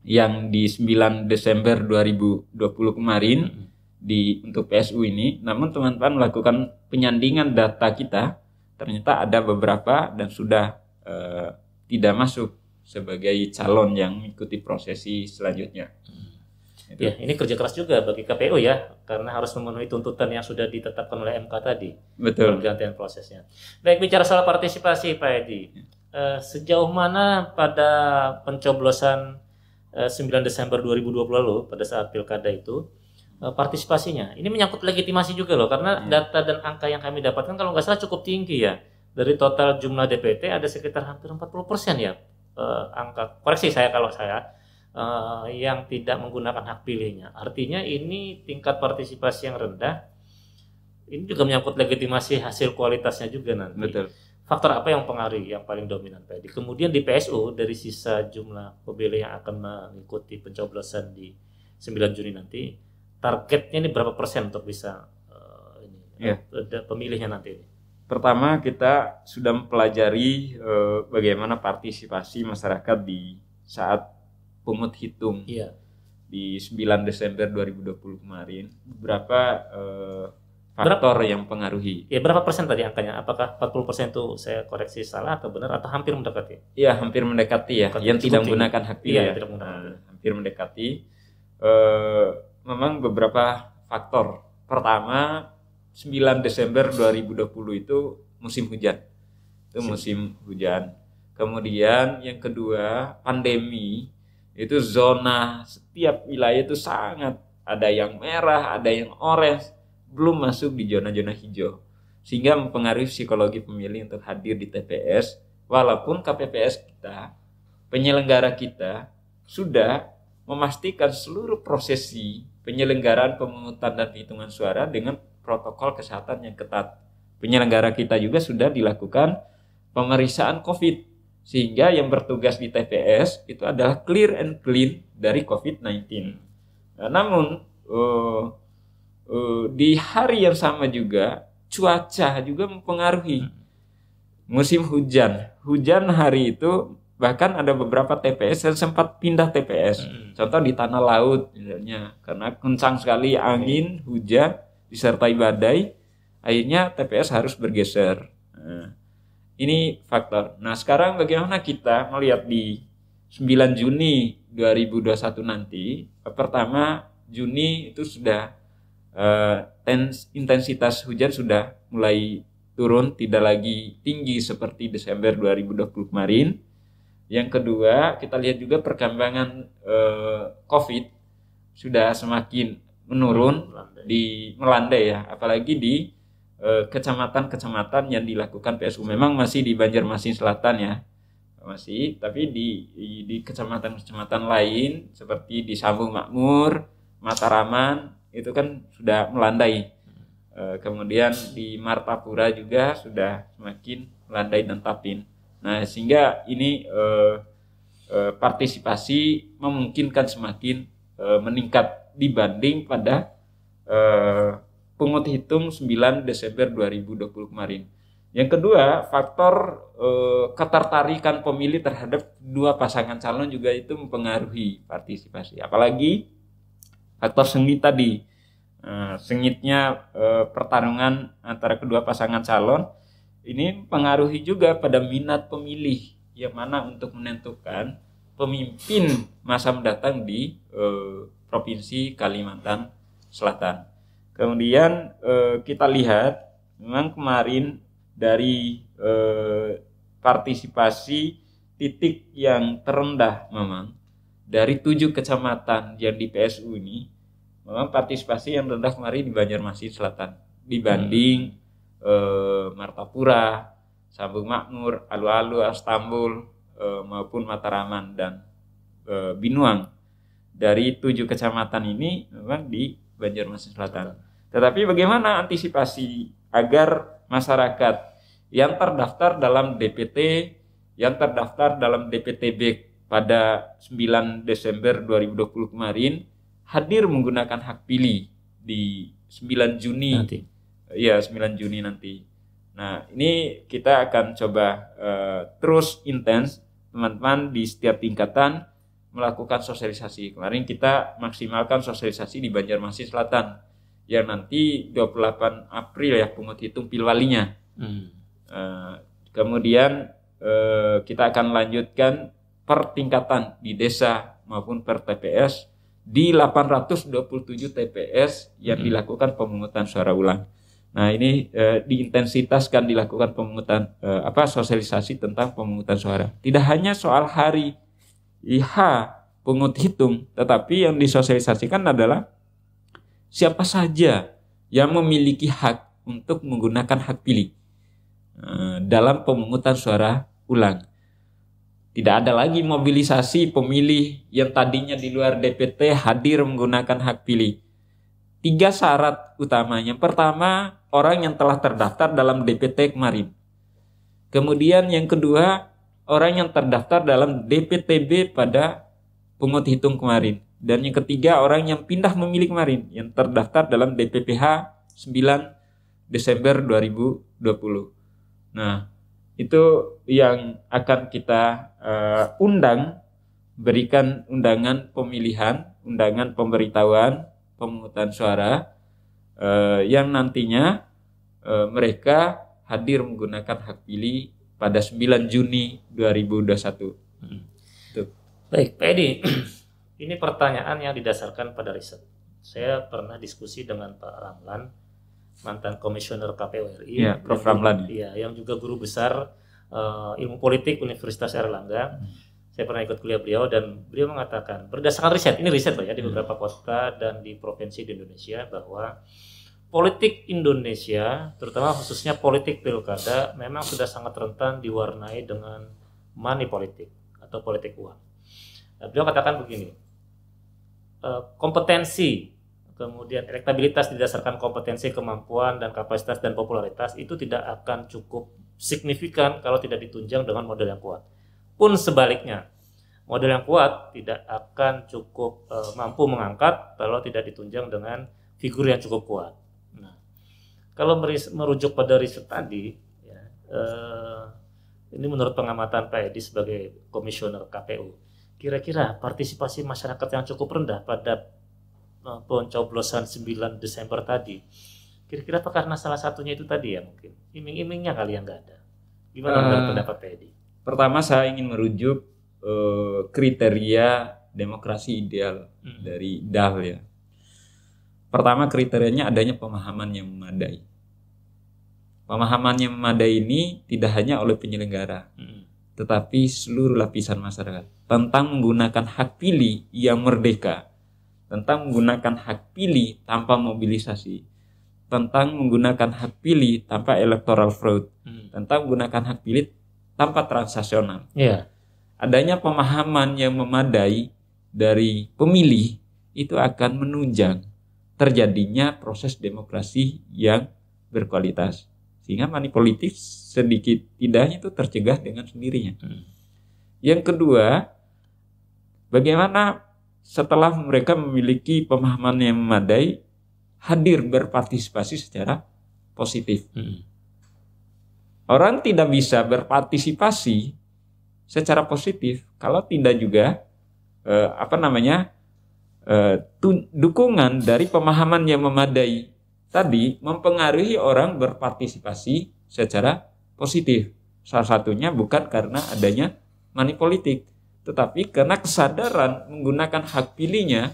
A: yang di 9 Desember 2020 kemarin untuk PSU ini, namun teman-teman melakukan penyandingan data kita, ternyata ada beberapa dan sudah tidak masuk sebagai calon yang mengikuti prosesi selanjutnya.
B: Ya, ini kerja keras juga bagi KPU ya, karena harus memenuhi tuntutan yang sudah ditetapkan oleh MK tadi.
A: Betul.
B: Pergantian prosesnya. Baik, bicara soal partisipasi Pak Edi, sejauh mana pada pencoblosan 9 Desember 2020 lalu pada saat pilkada itu partisipasinya? Ini menyangkut legitimasi juga loh, karena data dan angka yang kami dapatkan kalau nggak salah cukup tinggi ya. Dari total jumlah DPT ada sekitar hampir 40% ya angka. Koreksi saya kalau saya. Yang tidak menggunakan hak pilihnya. Artinya ini tingkat partisipasi yang rendah. Ini juga menyangkut legitimasi hasil kualitasnya juga nanti.
A: Betul.
B: Faktor apa yang mempengaruhi yang paling dominan Pak Edi? Kemudian di PSU dari sisa jumlah pemilih yang akan mengikuti pencoblosan di 9 Juni nanti, targetnya ini berapa persen untuk bisa pemilihnya nanti ini?
A: Pertama, kita sudah mempelajari bagaimana partisipasi masyarakat di saat pungut hitung di 9 Desember 2020 kemarin. Beberapa faktor yang mempengaruhi.
B: Ya, berapa persen tadi angkanya? Apakah 40% itu saya koreksi salah atau benar atau hampir mendekati?
A: Ya, hampir mendekati ya. Yang tidak menggunakan hak pilih.
B: Tidak menggunakan.
A: Hampir mendekati. Memang beberapa faktor. Pertama, 9 Desember 2020 itu musim hujan. Itu musim hujan. Kemudian yang kedua, pandemi. Itu zona setiap wilayah itu sangat, ada yang merah, ada yang orange, belum masuk di zona-zona hijau, sehingga mempengaruhi psikologi pemilih untuk hadir di TPS. Walaupun KPPS kita, penyelenggara kita sudah memastikan seluruh prosesi penyelenggaraan pemungutan dan penghitungan suara dengan protokol kesehatan yang ketat. Penyelenggara kita juga sudah dilakukan pemeriksaan COVID, sehingga yang bertugas di TPS itu adalah clear and clean dari COVID-19. Namun di hari yang sama juga cuaca juga mempengaruhi. Musim hujan hari itu bahkan ada beberapa TPS yang sempat pindah TPS. Contoh di Tanah Laut misalnya, karena kencang sekali angin, hujan disertai badai, akhirnya TPS harus bergeser. Ini faktor. Nah, sekarang bagaimana kita melihat di 9 Juni 2021 nanti? Pertama, Juni itu sudah intensitas hujan sudah mulai turun, tidak lagi tinggi seperti Desember 2020 kemarin. Yang kedua, kita lihat juga perkembangan COVID sudah semakin menurun, melandai ya, apalagi di kecamatan-kecamatan yang dilakukan PSU. Memang masih di Banjarmasin Selatan ya, masih, tapi di kecamatan-kecamatan lain seperti di Sambung Makmur, Mataraman itu kan sudah melandai. Kemudian di Martapura juga sudah semakin melandai dan tapin. Nah, sehingga ini partisipasi memungkinkan semakin meningkat dibanding pada pungut hitung 9 Desember 2020 kemarin. Yang kedua, faktor ketertarikan pemilih terhadap dua pasangan calon juga itu mempengaruhi partisipasi. Apalagi faktor sengit tadi. Sengitnya pertarungan antara kedua pasangan calon ini mempengaruhi juga pada minat pemilih yang mana untuk menentukan pemimpin masa mendatang di Provinsi Kalimantan Selatan. Kemudian kita lihat memang kemarin dari partisipasi titik yang terendah memang dari 7 kecamatan yang di PSU ini, memang partisipasi yang rendah kemarin di Banjarmasin Selatan dibanding Martapura, Sambung Makmur, Alu-Alu, Astambul maupun Mataraman dan Binuang. Dari 7 kecamatan ini memang di Banjarmasin Selatan. Tetapi bagaimana antisipasi agar masyarakat yang terdaftar dalam DPT, yang terdaftar dalam DPTB pada 9 Desember 2020 kemarin hadir menggunakan hak pilih di 9 Juni nanti. Ya, 9 Juni nanti. Nah, ini kita akan coba terus intens teman-teman di setiap tingkatan melakukan sosialisasi. Kemarin kita maksimalkan sosialisasi di Banjarmasin Selatan yang nanti 28 April ya pungut hitung pilwalinya. Kemudian kita akan lanjutkan per tingkatan di desa maupun per TPS di 827 TPS yang dilakukan pemungutan suara ulang. Nah, ini diintensitaskan dilakukan pemungutan sosialisasi tentang pemungutan suara. Tidak hanya soal hari H pungut hitung, tetapi yang disosialisasikan adalah siapa saja yang memiliki hak untuk menggunakan hak pilih dalam pemungutan suara ulang. Tidak ada lagi mobilisasi pemilih yang tadinya di luar DPT hadir menggunakan hak pilih. 3 syarat utamanya. Pertama, orang yang telah terdaftar dalam DPT kemarin. Kemudian yang kedua, orang yang terdaftar dalam DPTB pada pungut hitung kemarin. Dan yang ketiga, orang yang pindah memilih kemarin, yang terdaftar dalam DPPH 9 Desember 2020. Nah, itu yang akan kita undang, berikan undangan pemilihan, undangan pemberitahuan, pemungutan suara, yang nantinya mereka hadir menggunakan hak pilih pada 9 Juni 2021.
B: Baik, Pak Edi, ini pertanyaan yang didasarkan pada riset. Saya pernah diskusi dengan Pak Ramlan, mantan komisioner KPU RI,
A: ya, Prof. Ramlan,
B: yang juga guru besar ilmu politik Universitas Airlangga. Saya pernah ikut kuliah beliau dan beliau mengatakan berdasarkan riset, ini riset Pak ya, di beberapa kota dan di provinsi di Indonesia, bahwa politik Indonesia, terutama khususnya politik pilkada, memang sudah sangat rentan diwarnai dengan money politik atau politik uang. Nah, beliau katakan begini, kompetensi, kemudian elektabilitas didasarkan kompetensi, kemampuan, dan kapasitas dan popularitas itu tidak akan cukup signifikan kalau tidak ditunjang dengan modal yang kuat. Pun sebaliknya, modal yang kuat tidak akan cukup mampu mengangkat kalau tidak ditunjang dengan figur yang cukup kuat. Nah, kalau merujuk pada riset tadi, ya, ini menurut pengamatan Pak Edi sebagai komisioner KPU, kira-kira partisipasi masyarakat yang cukup rendah pada pencoblosan 9 Desember tadi, kira-kira apa karena salah satunya itu tadi ya, mungkin iming-imingnya kali yang nggak ada. Gimana menurut pendapat Pak Edi?
A: Pertama, saya ingin merujuk kriteria demokrasi ideal dari DAL ya. Pertama, kriterianya adanya pemahaman yang memadai. Pemahaman yang memadai ini tidak hanya oleh penyelenggara, tetapi seluruh lapisan masyarakat tentang menggunakan hak pilih yang merdeka, tentang menggunakan hak pilih tanpa mobilisasi, tentang menggunakan hak pilih tanpa electoral fraud, tentang menggunakan hak pilih tanpa transaksional. Adanya pemahaman yang memadai dari pemilih itu akan menunjang terjadinya proses demokrasi yang berkualitas, sehingga money politik sedikit tidaknya itu tercegah dengan sendirinya. Yang kedua, bagaimana setelah mereka memiliki pemahaman yang memadai, hadir berpartisipasi secara positif. Orang tidak bisa berpartisipasi secara positif kalau tidak juga dukungan dari pemahaman yang memadai tadi mempengaruhi orang berpartisipasi secara positif. Salah satunya bukan karena adanya money politik, tetapi karena kesadaran menggunakan hak pilihnya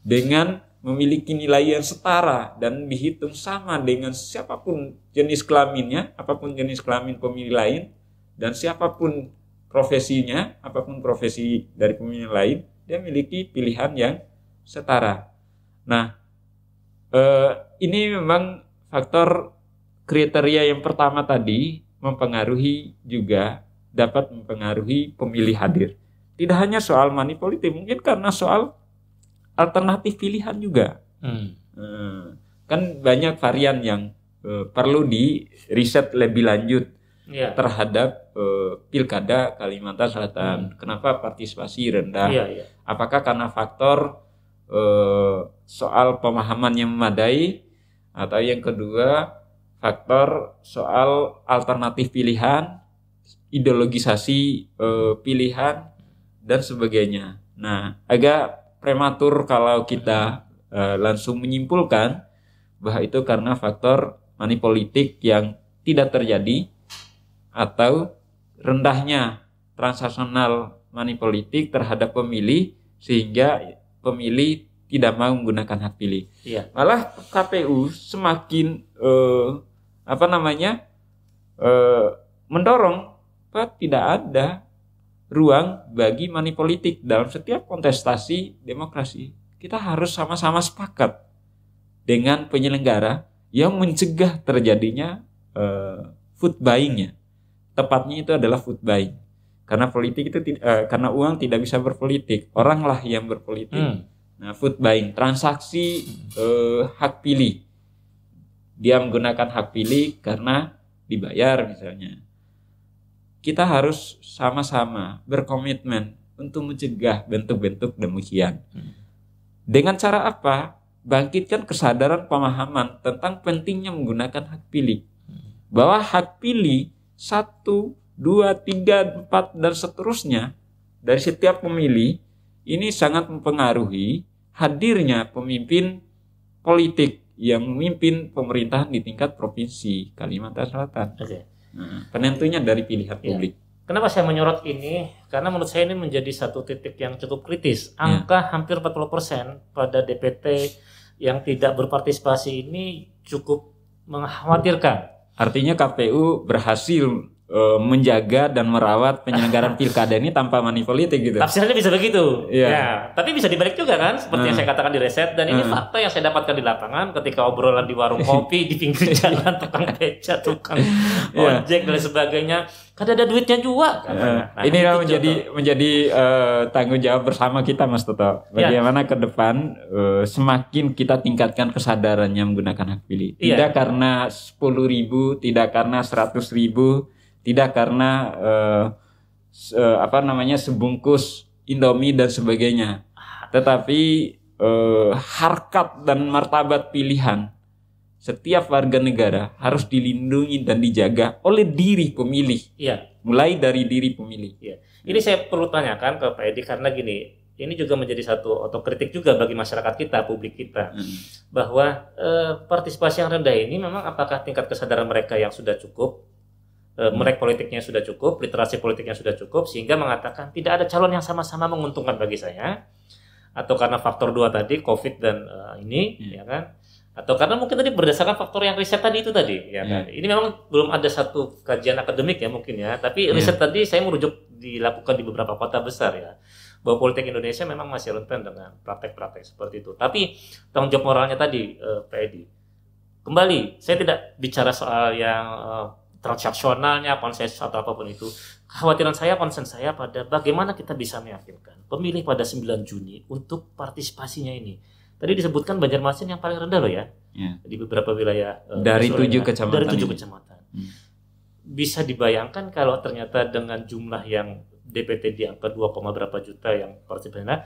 A: dengan memiliki nilai yang setara dan dihitung sama dengan siapapun jenis kelaminnya, apapun jenis kelamin pemilih lain, dan siapapun profesinya, apapun profesi dari pemilih lain, dia memiliki pilihan yang setara. Nah, ini memang faktor kriteria yang pertama tadi mempengaruhi juga dapat mempengaruhi pemilih hadir. Tidak hanya soal money politik, mungkin karena soal alternatif pilihan juga. Kan banyak varian yang perlu di riset lebih lanjut terhadap pilkada Kalimantan Selatan. Kenapa partisipasi rendah? Apakah karena faktor soal pemahaman yang memadai, atau yang kedua faktor soal alternatif pilihan, ideologisasi pilihan dan sebagainya. Nah, agak prematur kalau kita langsung menyimpulkan bahwa itu karena faktor money politik yang tidak terjadi atau rendahnya transaksional money politik terhadap pemilih sehingga pemilih tidak mau menggunakan hak pilih.
B: Iya.
A: Malah KPU semakin mendorong bahwa tidak ada ruang bagi money politik dalam setiap kontestasi demokrasi. Kita harus sama-sama sepakat dengan penyelenggara yang mencegah terjadinya vote buying-nya. Tepatnya itu adalah vote buying. Karena politik itu karena uang tidak bisa berpolitik, oranglah yang berpolitik. Nah, vote buying, transaksi hak pilih. Dia menggunakan hak pilih karena dibayar misalnya. Kita harus sama-sama berkomitmen untuk mencegah bentuk-bentuk demikian. Dengan cara apa? Bangkitkan kesadaran pemahaman tentang pentingnya menggunakan hak pilih. Bahwa hak pilih 1, 2, 3, 4 dan seterusnya dari setiap pemilih ini sangat mempengaruhi hadirnya pemimpin politik yang memimpin pemerintahan di tingkat provinsi Kalimantan Selatan.
B: Oke.
A: Nah, penentunya dari pilihan publik.
B: Kenapa saya menyorot ini? Karena menurut saya ini menjadi satu titik yang cukup kritis. Angka hampir 40% pada DPT yang tidak berpartisipasi ini cukup mengkhawatirkan.
A: Artinya KPU berhasil menjaga dan merawat penyelenggaraan pilkada ini tanpa money politik gitu.
B: Tafsirannya bisa begitu.
A: Yeah.
B: Ya, tapi bisa dibalik juga kan, seperti yang saya katakan di riset, dan ini fakta yang saya dapatkan di lapangan ketika obrolan di warung kopi, di pinggir jalan, tukang beca, tukang ojek dan sebagainya. Kan ada duitnya juga.
A: Nah, ini menjadi tanggung jawab bersama kita, Mas Toto. Bagaimana ke depan semakin kita tingkatkan kesadarannya menggunakan hak pilih. Tidak karena 10.000, tidak karena 100.000, tidak karena sebungkus Indomie dan sebagainya, tetapi harkat dan martabat pilihan setiap warga negara harus dilindungi dan dijaga oleh diri pemilih.
B: Iya.
A: Mulai dari diri pemilih.
B: Iya. Ini saya perlu tanyakan ke Pak Edi karena gini, ini juga menjadi satu otokritik juga bagi masyarakat kita, publik kita, bahwa partisipasi yang rendah ini memang apakah tingkat kesadaran mereka yang sudah cukup, melek politiknya sudah cukup, literasi politiknya sudah cukup, sehingga mengatakan tidak ada calon yang sama-sama menguntungkan bagi saya, atau karena faktor 2 tadi, COVID dan ya kan, atau karena mungkin tadi berdasarkan faktor yang riset tadi itu tadi, ya kan. Ini memang belum ada satu kajian akademik ya mungkin ya, tapi riset tadi saya merujuk dilakukan di beberapa kota besar ya, bahwa politik Indonesia memang masih rentan dengan praktek-praktek seperti itu. Tapi tanggung jawab moralnya tadi, Pak Edi, kembali saya tidak bicara soal yang transaksionalnya, konsensus atau apapun itu. Kekhawatiran saya, konsen saya pada bagaimana kita bisa meyakinkan pemilih pada 9 Juni untuk partisipasinya ini. Tadi disebutkan Banjarmasin yang paling rendah loh ya. Di beberapa wilayah
A: dari 7 kecamatan.
B: Dari 7 kecamatan. Bisa dibayangkan kalau ternyata dengan jumlah yang DPT di angka 2, berapa juta yang partisipasinya,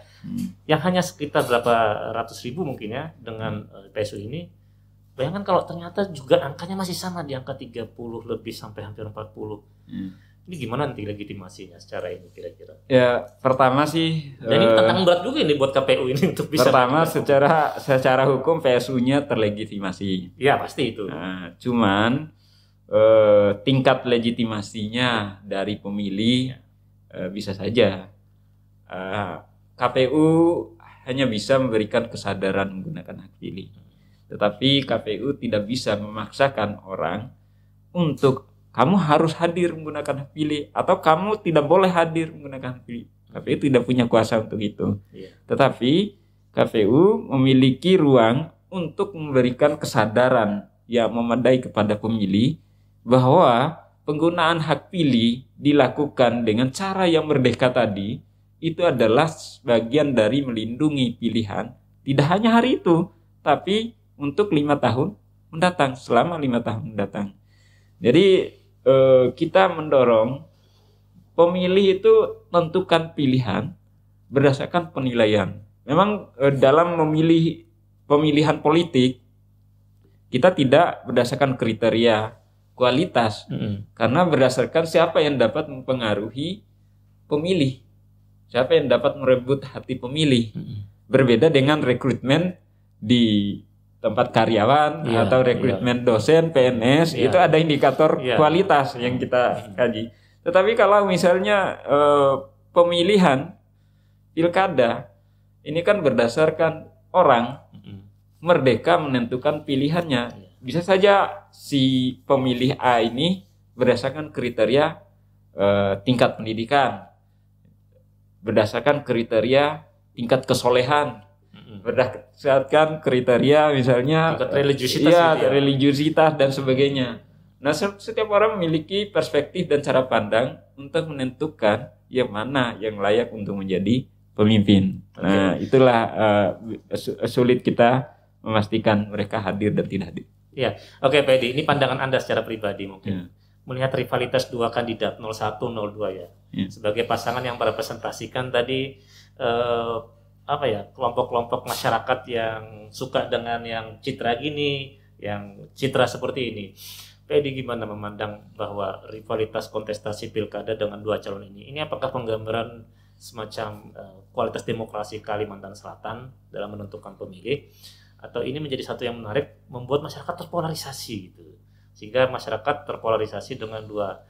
B: yang hanya sekitar berapa ratus ribu mungkin ya dengan PSU ini. Bayangkan kalau ternyata juga angkanya masih sama di angka 30 lebih sampai hampir 40. Ini gimana nanti legitimasinya secara ini kira-kira?
A: Ya, pertama sih
B: dan ini tantangan berat juga ini buat KPU ini untuk bisa.
A: Pertama secara hukum PSU-nya terlegitimasi.
B: Ya, pasti itu.
A: Nah, cuman tingkat legitimasinya dari pemilih bisa saja KPU hanya bisa memberikan kesadaran menggunakan hak pilih. Tetapi KPU tidak bisa memaksakan orang untuk kamu harus hadir menggunakan hak pilih atau kamu tidak boleh hadir menggunakan hak pilih. KPU tidak punya kuasa untuk itu. Tetapi KPU memiliki ruang untuk memberikan kesadaran yang memadai kepada pemilih bahwa penggunaan hak pilih dilakukan dengan cara yang merdeka tadi itu adalah bagian dari melindungi pilihan tidak hanya hari itu, tapi untuk 5 tahun mendatang, selama 5 tahun mendatang. Jadi kita mendorong pemilih itu tentukan pilihan berdasarkan penilaian. memang dalam memilih pemilihan politik kita tidak berdasarkan kriteria kualitas, karena berdasarkan siapa yang dapat mempengaruhi pemilih, siapa yang dapat merebut hati pemilih. Berbeda dengan rekrutmen di tempat karyawan atau rekrutmen dosen, PNS, itu ada indikator kualitas yang kita kaji. Tetapi kalau misalnya pemilihan pilkada, ini kan berdasarkan orang merdeka menentukan pilihannya. Bisa saja si pemilih A ini berdasarkan kriteria tingkat pendidikan, berdasarkan kriteria tingkat kesolehan, berdasarkan kriteria misalnya
B: tingkat religiusitas,
A: religiusitas dan sebagainya. Nah, setiap orang memiliki perspektif dan cara pandang untuk menentukan yang mana yang layak untuk menjadi pemimpin. Nah, itulah sulit kita memastikan mereka hadir dan tidak hadir.
B: Ya, oke Pak Edi, ini pandangan Anda secara pribadi mungkin. Melihat rivalitas dua kandidat 01, 02 ya. Sebagai pasangan yang merepresentasikan tadi kelompok-kelompok masyarakat yang suka dengan yang citra gini, yang citra seperti ini. Pak Edi gimana memandang bahwa rivalitas kontestasi pilkada dengan dua calon ini? Ini apakah penggambaran semacam kualitas demokrasi Kalimantan Selatan dalam menentukan pemilih? Atau ini menjadi satu yang menarik, membuat masyarakat terpolarisasi gitu, sehingga masyarakat terpolarisasi dengan dua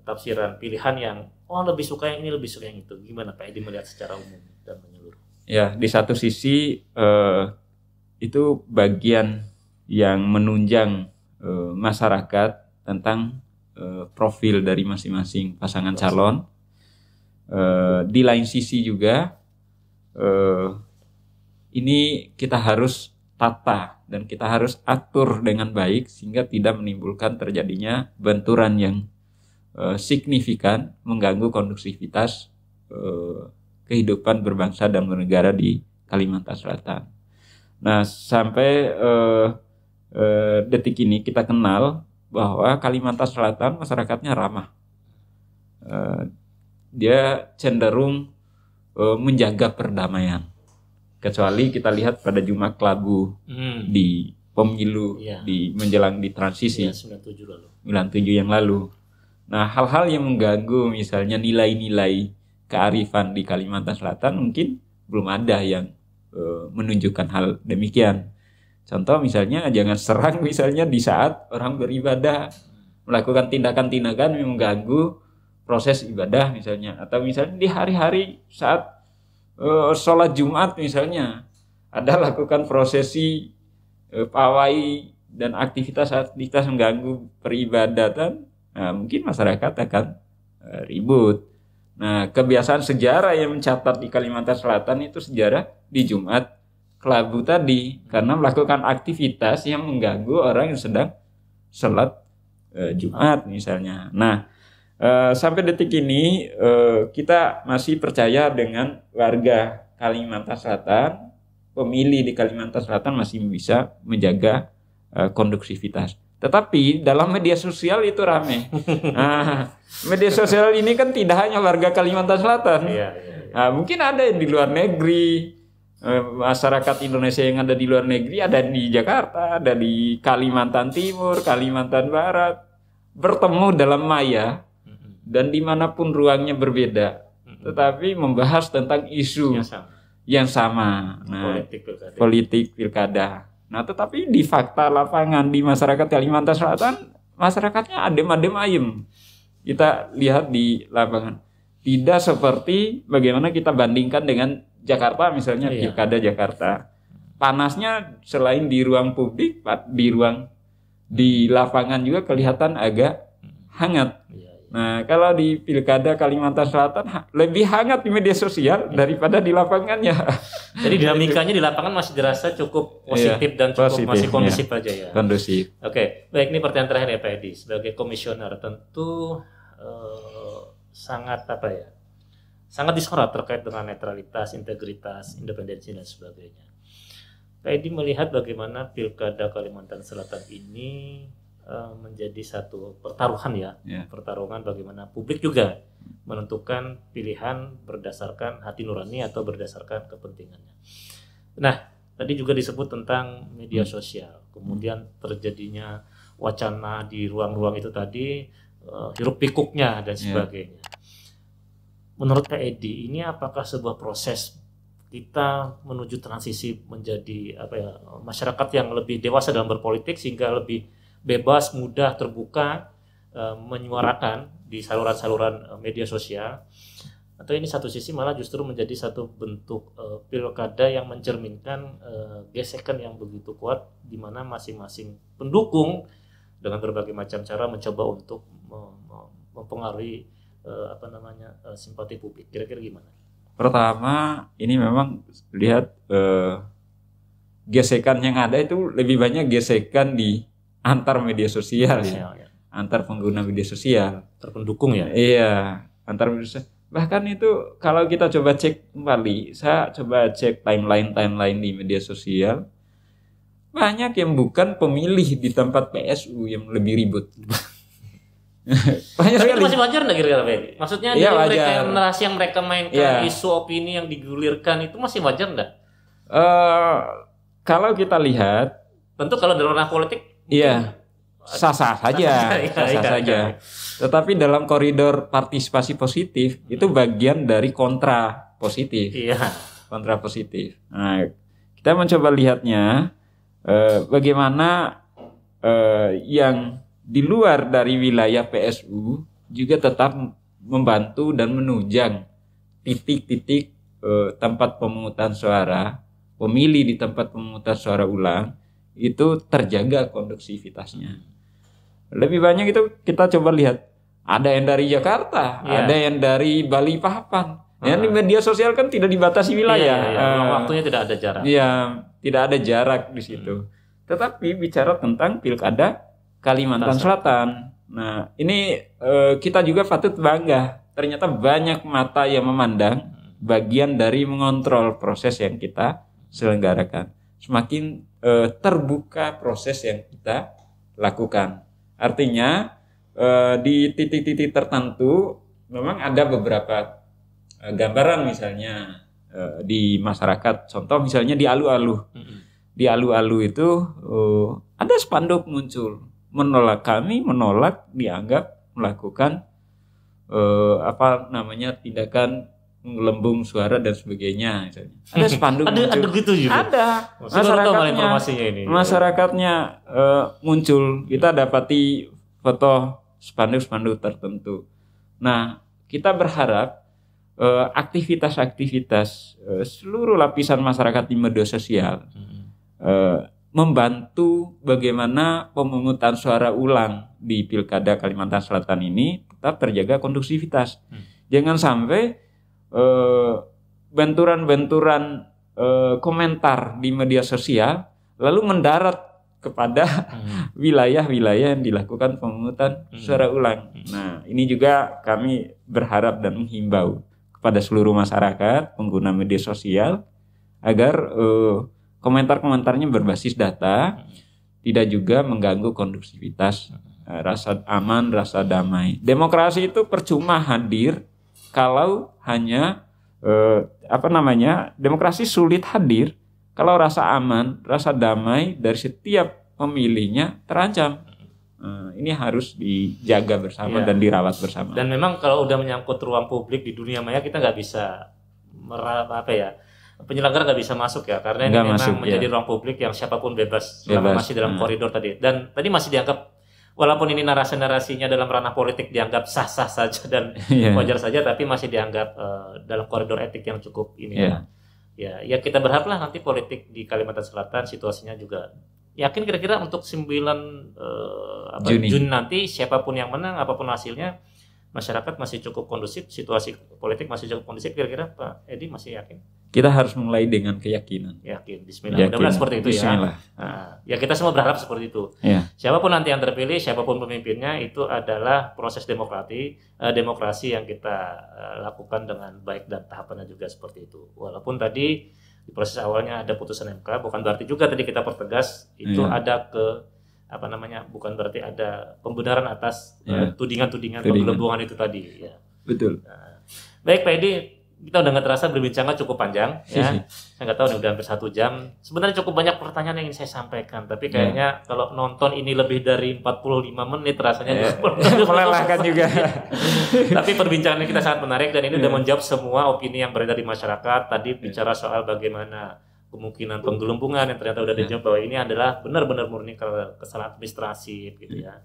B: tafsiran pilihan yang lebih suka yang ini, lebih suka yang itu. Gimana Pak Edi melihat secara umum dan menyeluruh?
A: Ya, di satu sisi itu bagian yang menunjang masyarakat tentang profil dari masing-masing pasangan calon. Di lain sisi juga ini kita harus tata dan kita harus atur dengan baik sehingga tidak menimbulkan terjadinya benturan yang signifikan mengganggu kondusivitas kehidupan berbangsa dan bernegara di Kalimantan Selatan. Nah, sampai detik ini kita kenal bahwa Kalimantan Selatan masyarakatnya ramah. Dia cenderung menjaga perdamaian. Kecuali kita lihat pada Jumat Kelabu di pemilu di menjelang di transisi 97 yang lalu. Nah, hal-hal yang mengganggu misalnya nilai-nilai kearifan di Kalimantan Selatan mungkin belum ada yang menunjukkan hal demikian. Contoh misalnya jangan serang misalnya di saat orang beribadah, melakukan tindakan-tindakan yang mengganggu proses ibadah misalnya, atau misalnya di hari-hari saat sholat Jumat misalnya ada lakukan prosesi pawai dan aktivitas-aktivitas mengganggu peribadatan, nah, mungkin masyarakat akan ribut. Nah, kebiasaan sejarah yang mencatat di Kalimantan Selatan itu sejarah di Jumat Kelabu tadi karena melakukan aktivitas yang mengganggu orang yang sedang sholat Jumat misalnya. Nah, sampai detik ini kita masih percaya dengan warga Kalimantan Selatan, pemilih di Kalimantan Selatan masih bisa menjaga kondusivitas. Tetapi dalam media sosial itu ramai. Nah, media sosial ini kan tidak hanya warga Kalimantan Selatan. Nah, mungkin ada yang di luar negeri, masyarakat Indonesia yang ada di luar negeri, ada di Jakarta, ada di Kalimantan Timur, Kalimantan Barat, bertemu dalam maya. Dan dimanapun ruangnya berbeda, tetapi membahas tentang isu yang sama. Nah, politik pilkada. Nah, tetapi di fakta lapangan di masyarakat Kalimantan Selatan, masyarakatnya adem-adem ayem. Kita lihat di lapangan. Tidak seperti bagaimana kita bandingkan dengan Jakarta misalnya, pilkada Jakarta. Panasnya selain di ruang publik, di lapangan juga kelihatan agak hangat. Nah, kalau di pilkada Kalimantan Selatan lebih hangat di media sosial daripada di lapangannya.
B: Jadi dinamikanya di lapangan masih dirasa cukup positif dan cukup masih kondusif aja ya.
A: Kondusif.
B: Oke, baik, ini pertanyaan terakhir ya Pak Edi. Sebagai komisioner tentu sangat sangat disorot terkait dengan netralitas, integritas, independensi dan sebagainya. Pak Edi melihat bagaimana pilkada Kalimantan Selatan ini menjadi satu pertaruhan ya, pertarungan bagaimana publik juga menentukan pilihan berdasarkan hati nurani atau berdasarkan kepentingannya. Nah, tadi juga disebut tentang media sosial, kemudian terjadinya wacana di ruang-ruang itu tadi, hiruk pikuknya dan sebagainya. Menurut Pak Edi, ini apakah sebuah proses kita menuju transisi menjadi masyarakat yang lebih dewasa dalam berpolitik sehingga lebih bebas, mudah, terbuka, menyuarakan di saluran-saluran media sosial, atau ini satu sisi malah justru menjadi satu bentuk pilkada yang mencerminkan gesekan yang begitu kuat di mana masing-masing pendukung dengan berbagai macam cara mencoba untuk mempengaruhi simpati publik. Kira-kira gimana?
A: Pertama, ini memang lihat gesekan yang ada itu lebih banyak gesekan di antar media sosial ya. Antar pengguna media sosial,
B: terpendukung ya.
A: Iya, antar media sosial. Bahkan itu kalau kita coba cek kembali, saya coba cek timeline di media sosial, banyak yang bukan pemilih di tempat PSU yang lebih ribut.
B: Banyak sekali. Masih wajar nggak kira-kira, Pak? Maksudnya
A: ya,
B: mereka narasi yang mereka mainkan, isu opini yang digulirkan itu masih wajar nggak?
A: Kalau kita lihat,
B: tentu kalau dalam ranah politik,
A: iya, sah-sah saja. Tetapi dalam koridor partisipasi positif itu bagian dari kontra positif.
B: Iya.
A: Kontra positif. Nah, kita mencoba lihatnya bagaimana yang di luar dari wilayah PSU juga tetap membantu dan menunjang titik-titik tempat pemungutan suara, pemilih di tempat pemungutan suara ulang itu terjaga kondusivitasnya. Lebih banyak itu kita coba lihat, ada yang dari Jakarta, ada yang dari Balikpapan. Yang di media sosial kan tidak dibatasi wilayah.
B: Waktunya tidak ada jarak.
A: Iya, tidak ada jarak di situ. Tetapi bicara tentang pilkada Kalimantan Selatan. Nah, ini kita juga patut bangga. Ternyata banyak mata yang memandang bagian dari mengontrol proses yang kita selenggarakan. Semakin terbuka proses yang kita lakukan. Artinya di titik-titik tertentu memang ada beberapa gambaran misalnya di masyarakat. Contoh misalnya di Alu-Alu. Di Alu-Alu itu ada spanduk muncul. Kami menolak dianggap melakukan tindakan lembung suara dan sebagainya misalnya. Ada spanduk
B: ada gitu juga.
A: Ada. Masyarakatnya muncul. Kita dapati foto spanduk-spanduk tertentu. Nah, kita berharap aktivitas-aktivitas seluruh lapisan masyarakat di media sosial membantu bagaimana pemungutan suara ulang di Pilkada Kalimantan Selatan ini tetap terjaga kondusivitas. Jangan sampai benturan-benturan komentar di media sosial lalu mendarat kepada wilayah-wilayah yang dilakukan pemungutan suara ulang. Nah, ini juga kami berharap dan menghimbau kepada seluruh masyarakat pengguna media sosial agar komentar-komentarnya berbasis data, tidak juga mengganggu kondusivitas, rasa aman, rasa damai. Demokrasi itu percuma hadir kalau hanya demokrasi sulit hadir kalau rasa aman, rasa damai dari setiap pemilihnya terancam. Ini harus dijaga bersama dan dirawat bersama.
B: Dan memang kalau udah menyangkut ruang publik di dunia maya, kita nggak bisa penyelenggara nggak bisa masuk ya, karena ini memang menjadi ruang publik yang siapapun bebas selama masih dalam koridor tadi. Dan tadi masih dianggap, walaupun ini narasi-narasinya dalam ranah politik dianggap sah-sah saja dan wajar saja, tapi masih dianggap dalam koridor etik yang cukup ini. Ya kita berharaplah nanti politik di Kalimantan Selatan situasinya juga yakin kira-kira untuk 9 Juni nanti siapapun yang menang, apapun hasilnya, masyarakat masih cukup kondusif, situasi politik masih cukup kondusif. Kira-kira Pak Edi masih yakin?
A: Kita harus mulai dengan keyakinan.
B: Yakin, bismillah. Mudah-mudahan seperti itu ya. Ya kita semua berharap seperti itu. Siapapun nanti yang terpilih, siapapun pemimpinnya, itu adalah proses demokrasi yang kita lakukan dengan baik dan tahapannya juga seperti itu. Walaupun tadi di proses awalnya ada putusan MK, bukan berarti juga tadi kita pertegas itu ada bukan berarti ada pembenaran atas tudingan-tudingan penggelembungan itu tadi. Ya.
A: Betul.
B: Nah, baik Pak Edi, kita udah nggak terasa berbincangnya cukup panjang ya. Saya nggak tahu nih udah hampir 1 jam. Sebenarnya cukup banyak pertanyaan yang ingin saya sampaikan, tapi kayaknya kalau nonton ini lebih dari 45 menit rasanya
A: melelahkan juga.
B: Tapi perbincangan kita sangat menarik dan ini udah menjawab semua opini yang beredar di masyarakat. Tadi bicara soal bagaimana kemungkinan penggelembungan yang ternyata udah dijawab bahwa ini adalah benar-benar murni kesalahan administratif gitu ya.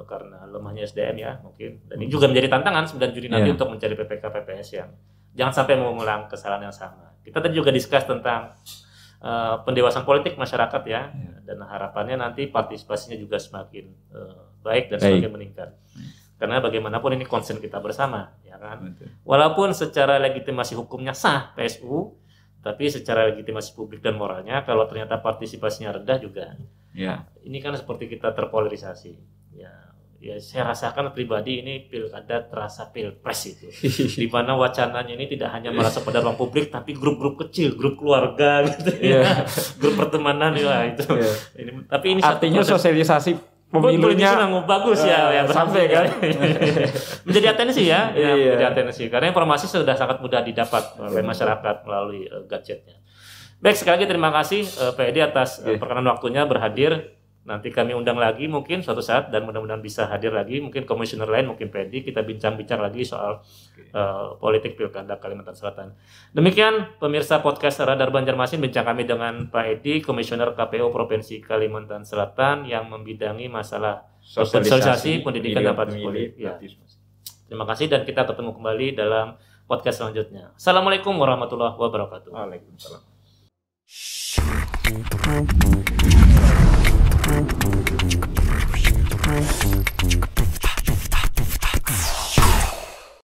B: Karena lemahnya SDM ya mungkin. Dan ini juga menjadi tantangan 9 Juni nanti untuk mencari PPK PPS yang jangan sampai mengulang kesalahan yang sama. Kita tadi juga discuss tentang pendewasaan politik masyarakat ya, dan harapannya nanti partisipasinya juga semakin baik dan semakin meningkat. Karena bagaimanapun ini concern kita bersama, ya kan. Walaupun secara legitimasi hukumnya sah PSU, tapi secara legitimasi publik dan moralnya, kalau ternyata partisipasinya rendah juga, ini kan seperti kita terpolarisasi. Ya saya rasakan pribadi ini pilkada terasa pilpres itu, di mana wacananya ini tidak hanya merasa pada ruang publik, tapi grup-grup kecil, grup keluarga gitu, grup pertemanan itu. Tapi ini
A: artinya sosialisasi pemilunya
B: bagus ya
A: sampai kan
B: menjadi atensi menjadi atensi karena informasi sudah sangat mudah didapat oleh masyarakat melalui gadgetnya. Baik, sekali lagi terima kasih Pak Edi atas perkenan waktunya berhadir. Nanti kami undang lagi mungkin suatu saat dan mudah-mudahan bisa hadir lagi, mungkin komisioner lain, mungkin Pak Edi, kita bincang-bincang lagi soal politik pilkada Kalimantan Selatan. Demikian pemirsa podcast Radar Banjarmasin, bincang kami dengan Pak Edi, Komisioner KPU Provinsi Kalimantan Selatan yang membidangi masalah sosialisasi pendidikan dan partisipasi. Terima kasih dan kita ketemu kembali dalam podcast selanjutnya. Assalamualaikum warahmatullahi wabarakatuh.
A: Waalaikumsalam.
C: Thank you.